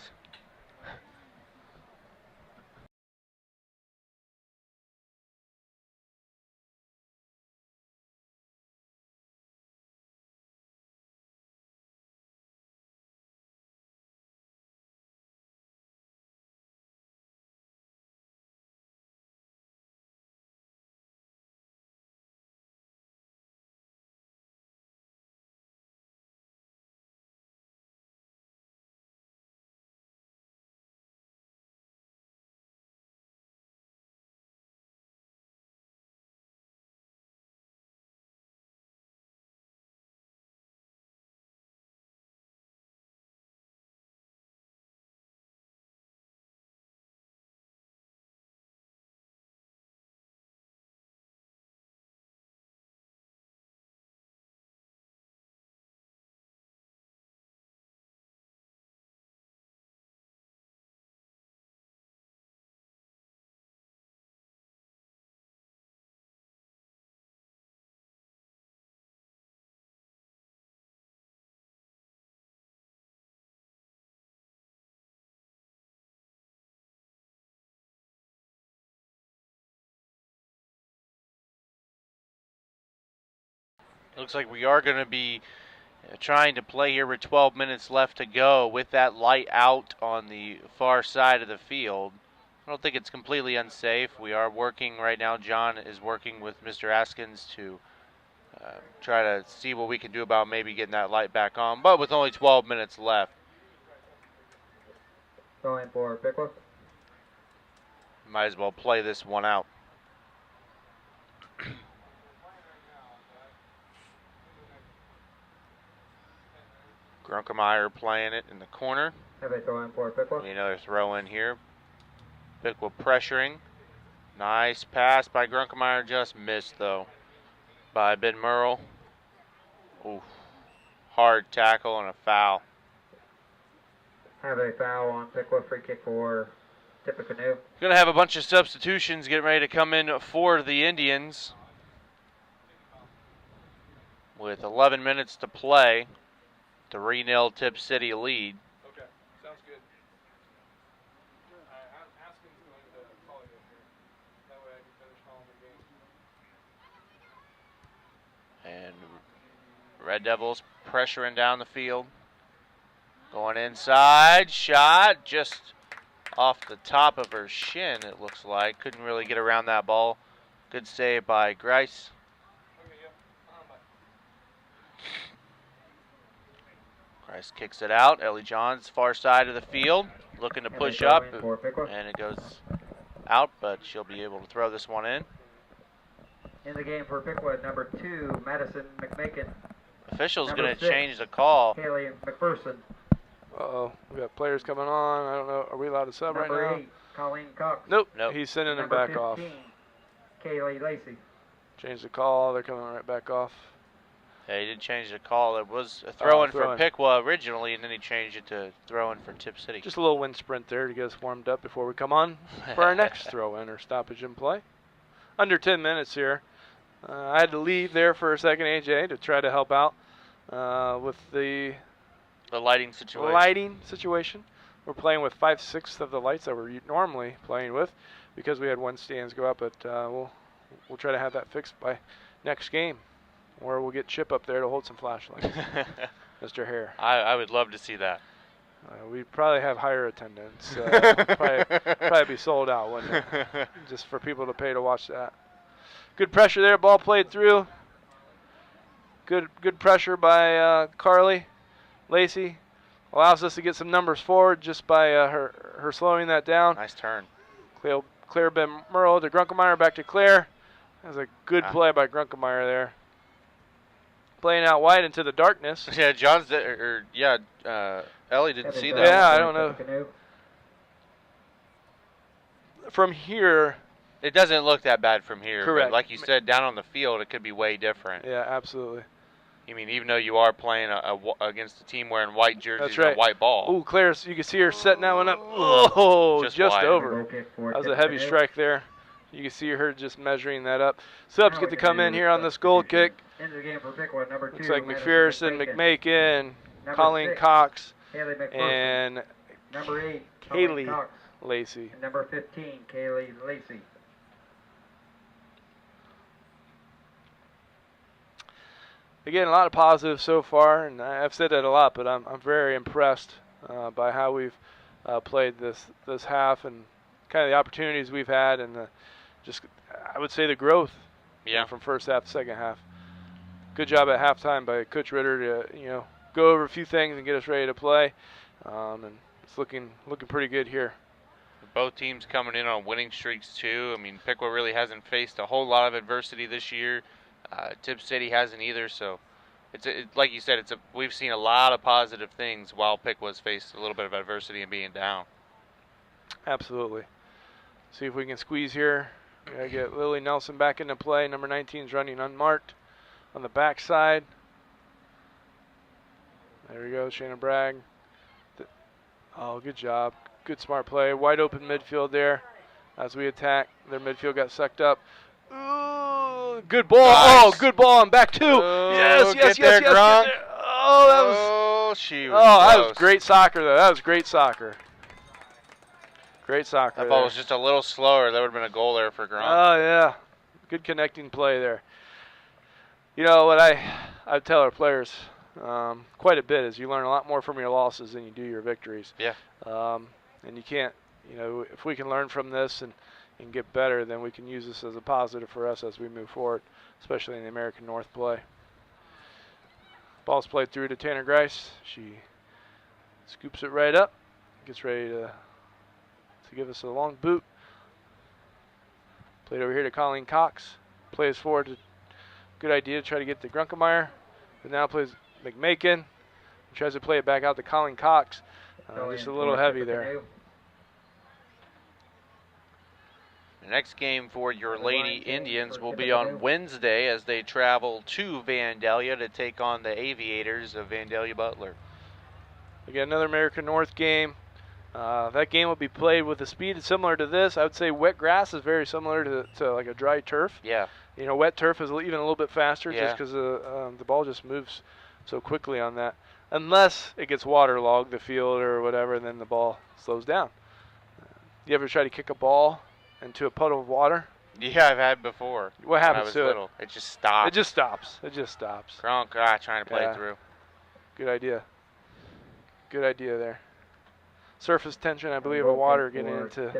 Looks like we are going to be trying to play here with 12 minutes left to go with that light out on the far side of the field. I don't think it's completely unsafe. We are working right now. John is working with Mr. Askins to try to see what we can do about maybe getting that light back on, but with only 12 minutes left. Going for Piqua. Might as well play this one out. Grunkemeyer playing it in the corner. Have a throw in for Piqua. Another throw in here. Piqua pressuring. Nice pass by Grunkemeyer, just missed though by Ben Merle. Oof. Hard tackle and a foul. Have a foul on Piqua. Free kick for Tippecanoe. Going to have a bunch of substitutions getting ready to come in for the Indians. With 11 minutes to play. 3-0 Tipp City lead. Okay, sounds good. Askin's going to call you here. That way I can finish calling the game. And Red Devils pressuring down the field. Going inside, shot just off the top of her shin, it looks like. Couldn't really get around that ball. Good save by Grice. Grice kicks it out. Ellie Johns, far side of the field, looking to push up, and it goes out, but she'll be able to throw this one in. In the game for Piqua, number 2, Madison McMakin. Official's Number going to 6, change the call. Haley McPherson. Uh-oh, we got players coming on. I don't know. Are we allowed to sub right now? Number 8, Colleen Cox. Nope. Nope. He's sending them Number back off. 15, Kaylee Lacey. Change the call. They're coming right back off. Yeah, he did change the call. It was a throw-in for throw-in. Piqua originally, and then he changed it to throw-in for Tipp City. Just a little wind sprint there to get us warmed up before we come on for our next throw-in or stoppage in play. Under 10 minutes here. I had to leave there for a second, AJ, to try to help out with the lighting situation. We're playing with 5/6 of the lights that we're normally playing with because we had one stands go up, but we'll try to have that fixed by next game. Or we'll get Chip up there to hold some flashlights. Mr. Hare. I would love to see that. We'd probably have higher attendance. Probably be sold out, wouldn't it? Just for people to pay to watch that. Good pressure there. Ball played through. Good pressure by Carly. Lacey allows us to get some numbers forward just by her slowing that down. Nice turn. Claire Ben Merle to Grunkemeyer, back to Claire. That was a good play by Grunkemeyer there. Playing out wide into the darkness. Yeah, Ellie didn't see that. Yeah, I don't know. From here, it doesn't look that bad from here. Correct. But like you said, down on the field, it could be way different. Yeah, absolutely. I mean, even though you are playing against a team wearing white jerseys right. and a white ball. Ooh, Claire, you can see her setting that one up. Oh, just over. That was a heavy strike there. You can see her just measuring that up. Subs get to come in here on this goal kick. Into the game for Piqua, number 2. Looks like McPherson, McMakin, Colleen 6, Cox, Haley McPherson. and Number 8, Haley Cox. Lacey. And number 15, Kaylee Lacey. Again, a lot of positives so far, and I've said that a lot, but I'm very impressed by how we've played this half and kind of the opportunities we've had, and I would say the growth. Yeah. From first half to second half. Good job at halftime by Coach Ritter to go over a few things and get us ready to play, and it's looking pretty good here. Both teams coming in on winning streaks too. I mean, Piqua really hasn't faced a whole lot of adversity this year. Tipp City hasn't either. So, it's like you said, we've seen a lot of positive things while Piqua's faced a little bit of adversity and being down. Absolutely. See if we can squeeze here. We gotta get Lily Nelson back into play. Number 19 is running unmarked on the backside. There we go, Shayna Bragg. Oh, good job. Good smart play. Wide open midfield there as we attack. Their midfield got sucked up. Ooh, good ball. Nice. Oh, good ball. And back two. Yes. Get there, Gronk. Oh, that was. She was that close. was great soccer, though. That was great soccer. Great soccer. That ball was just a little slower. That would have been a goal there for Gronk. Oh, yeah. Good connecting play there. You know what I tell our players quite a bit is you learn a lot more from your losses than you do your victories. Yeah. And you can't, you know, if we can learn from this and get better, then we can use this as a positive for us as we move forward, especially in the American North play. Ball's played through to Tanner Grice. She scoops it right up, gets ready to give us a long boot. Played over here to Colleen Cox. Plays forward to, good idea to try to get to Grunkemeyer. But now plays McMakin. Tries to play it back out to Colleen Cox. Just a little heavy there. The next game for your Lady Indians will be on Wednesday as they travel to Vandalia to take on the Aviators of Vandalia Butler. Again, another American North game. That game will be played with a speed similar to this. I would say wet grass is very similar to like a dry turf. Yeah. You know, wet turf is even a little bit faster just because the ball just moves so quickly on that. Unless it gets waterlogged, the field or whatever, and then the ball slows down. You ever try to kick a ball into a puddle of water? Yeah, I've had before. What happens to little. It just stops. It just stops. It just stops. Gronk, trying to play it through. Good idea. Good idea there. Surface tension, I believe, of water getting into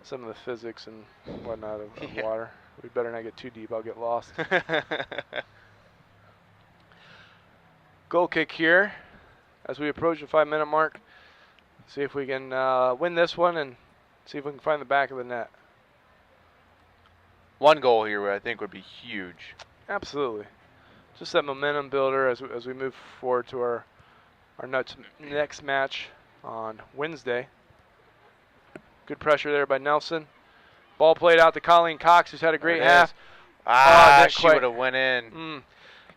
some of the physics and whatnot of water. We better not get too deep. I'll get lost. Goal kick here as we approach the 5-minute mark. See if we can win this one and see if we can find the back of the net. One goal here I think would be huge. Absolutely. Just that momentum builder as we move forward to our next match on Wednesday. Good pressure there by Nelson. Ball played out to Colleen Cox, who's had a great half. She would have went in.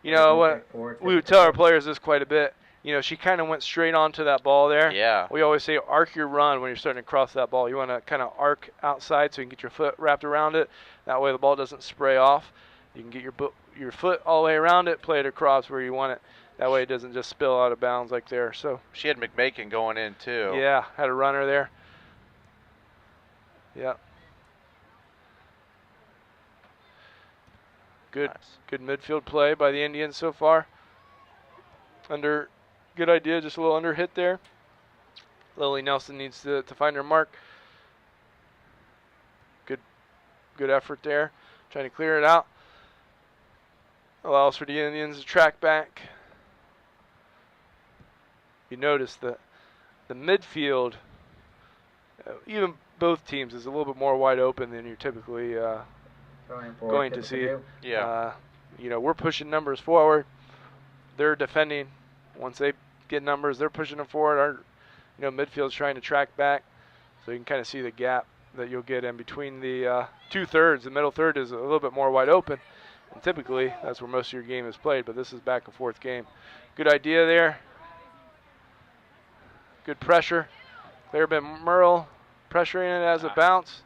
You know what? We would tell our players this quite a bit. You know, she kind of went straight onto that ball there. Yeah. We always say arc your run when you're starting to cross that ball. You want to kind of arc outside so you can get your foot wrapped around it. That way the ball doesn't spray off. You can get your foot all the way around it, play it across where you want it. That way it doesn't just spill out of bounds like there. So she had McMakin going in too. Yeah, had a runner there. Yeah. Good midfield play by the Indians so far. Good idea, just a little under hit there. Lily Nelson needs to find her mark. Good effort there. Trying to clear it out. Allows for the Indians to track back. You notice the midfield, even both teams, is a little bit more wide open than you're typically going to see. Yeah. You know, we're pushing numbers forward. They're defending. Once they get numbers, they're pushing them forward. Our midfield's trying to track back. So you can kind of see the gap that you'll get in between the two thirds. The middle third is a little bit more wide open. And typically, that's where most of your game is played, but this is back and forth game. Good idea there. Good pressure. Claire Ben Merle pressuring it as it bounces.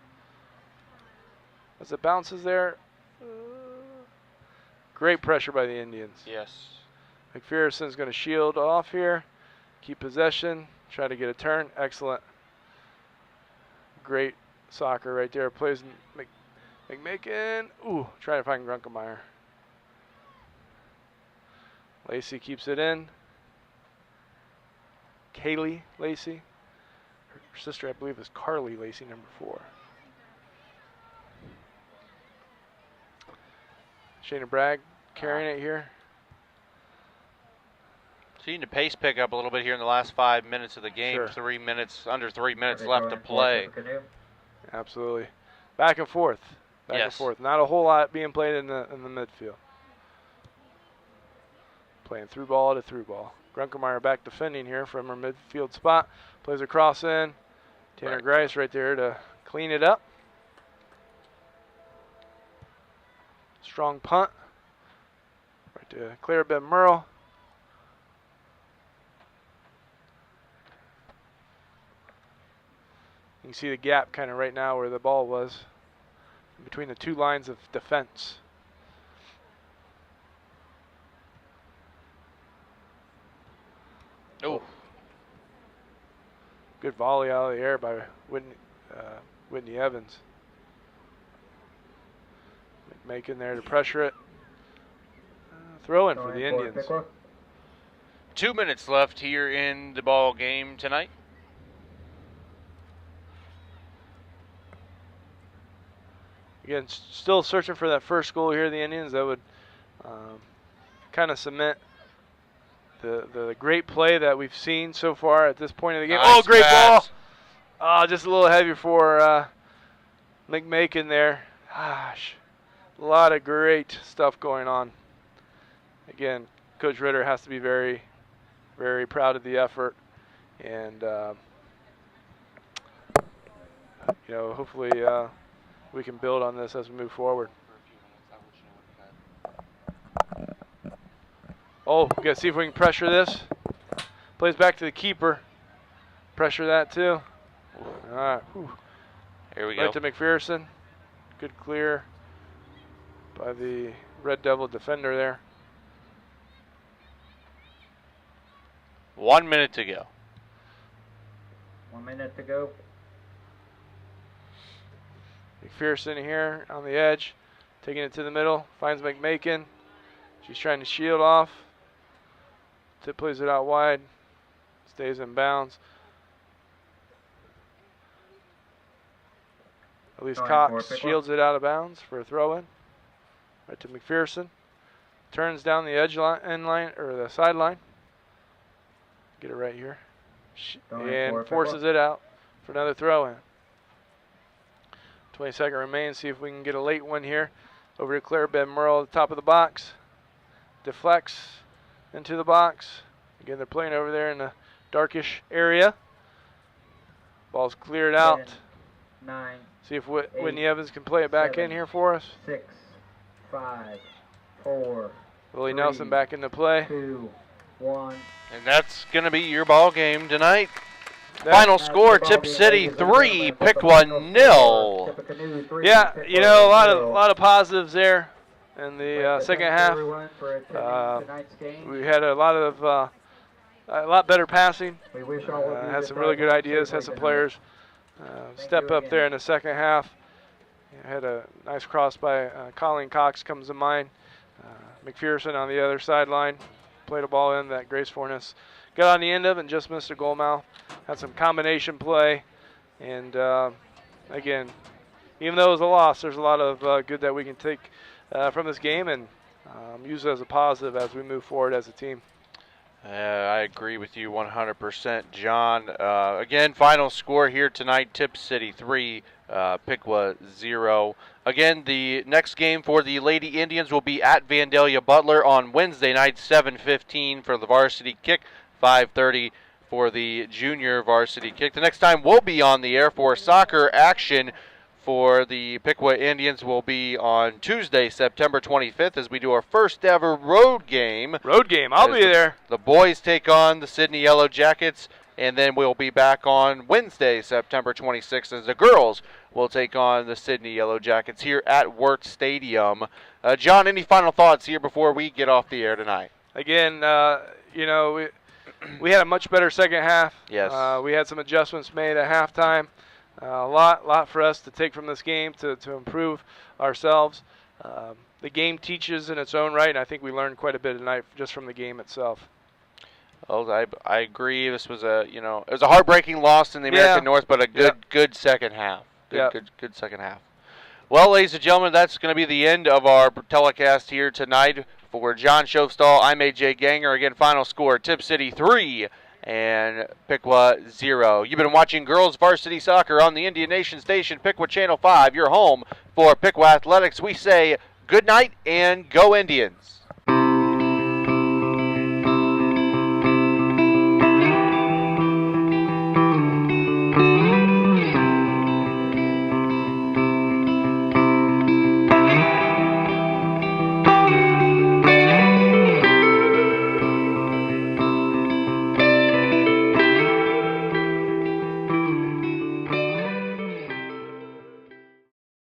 As it bounces there. Great pressure by the Indians. Yes. McPherson's going to shield off here. Keep possession. Try to get a turn. Excellent. Great soccer right there. Plays McMakin. Ooh, trying to find Grunkemeyer. Lacey keeps it in. Kaylee Lacey. Her sister, I believe, is Carly Lacey, number 4. Shayna Bragg carrying it here. Seeing the pace pick up a little bit here in the last 5 minutes of the game. Sure. Under 3 minutes left to play. Absolutely. Back and forth. Back and forth. Not a whole lot being played in the midfield. Playing through ball to through ball. Grunkemeyer back defending here from her midfield spot. Plays a cross in. Tanner Grice right there to clean it up. Strong punt. Right to Claire Ben Merle. You can see the gap kind of right now where the ball was between the two lines of defense. Oh. Good volley out of the air by Whitney Evans. McMakin there to pressure it. throw in for the Indians. Piqua. 2 minutes left here in the ball game tonight. Again, still searching for that first goal here, the Indians. That would kind of cement the great play that we've seen so far at this point of the game. Nice great pass. ball! Just a little heavy for McMakin there. Gosh, a lot of great stuff going on. Again, Coach Ritter has to be very, very proud of the effort, and hopefully we can build on this as we move forward. We got to see if we can pressure this. Plays back to the keeper. Pressure that too. All right. Here we Right go. to McPherson. Good clear by the Red Devil defender there. 1 minute to go. 1 minute to go. McPherson here on the edge, taking it to the middle, finds McMakin. She's trying to shield off. Tipp plays it out wide, stays in bounds. At least Cox shields it out of bounds for a throw-in. Right to McPherson. Turns down the edge end line or the sideline. Get it right here. And forces it out for another throw-in. 20-second remains. See if we can get a late one here. Over to Claire Ben Merle at the top of the box. Deflects into the box. Again, they're playing over there in the darkish area. Ball's cleared out. 10, 9. See if Whitney Evans can play it back in here for us. 6, 5, 4. Willie 3, Nelson back into play. 2, 1. And that's going to be your ball game tonight. Final score, Tipp City 3, Piqua 0. Yeah, a lot of positives there in the second half. We had a lot better passing. Had some really good ideas. Had some players step up there in the second half. Had a nice cross by Colleen Cox comes to mind. McPherson on the other sideline played a ball in that Grace Fornes got on the end of it and just missed a goal mouth. Had some combination play, and again, even though it was a loss, there's a lot of good that we can take from this game and use it as a positive as we move forward as a team. I agree with you 100%, John. Again, final score here tonight, Tipp City 3, Piqua 0. Again, the next game for the Lady Indians will be at Vandalia Butler on Wednesday night, 7:15 for the varsity kick, 5:30 for the junior varsity kick. The next time we'll be on the air for soccer action for the Piqua Indians will be on Tuesday, September 25th, as we do our first ever road game. I'll be there. The boys take on the Sydney Yellow Jackets, and then we'll be back on Wednesday, September 26th, as the girls will take on the Sydney Yellow Jackets here at Wirt Stadium. John, any final thoughts here before we get off the air tonight? Again, we had a much better second half. Yes. We had some adjustments made at halftime. A lot for us to take from this game to improve ourselves. The game teaches in its own right, and I think we learned quite a bit tonight just from the game itself. Oh, I agree. This was it was a heartbreaking loss in the American North, but a good second half. Good second half. Well, ladies and gentlemen, that's going to be the end of our telecast here tonight. For John Shofstall, I'm AJ Ganger. Again, final score, Tipp City 3 and Piqua 0. You've been watching Girls Varsity Soccer on the Indian Nation Station, Piqua Channel 5, your home for Piqua Athletics. We say good night and go Indians.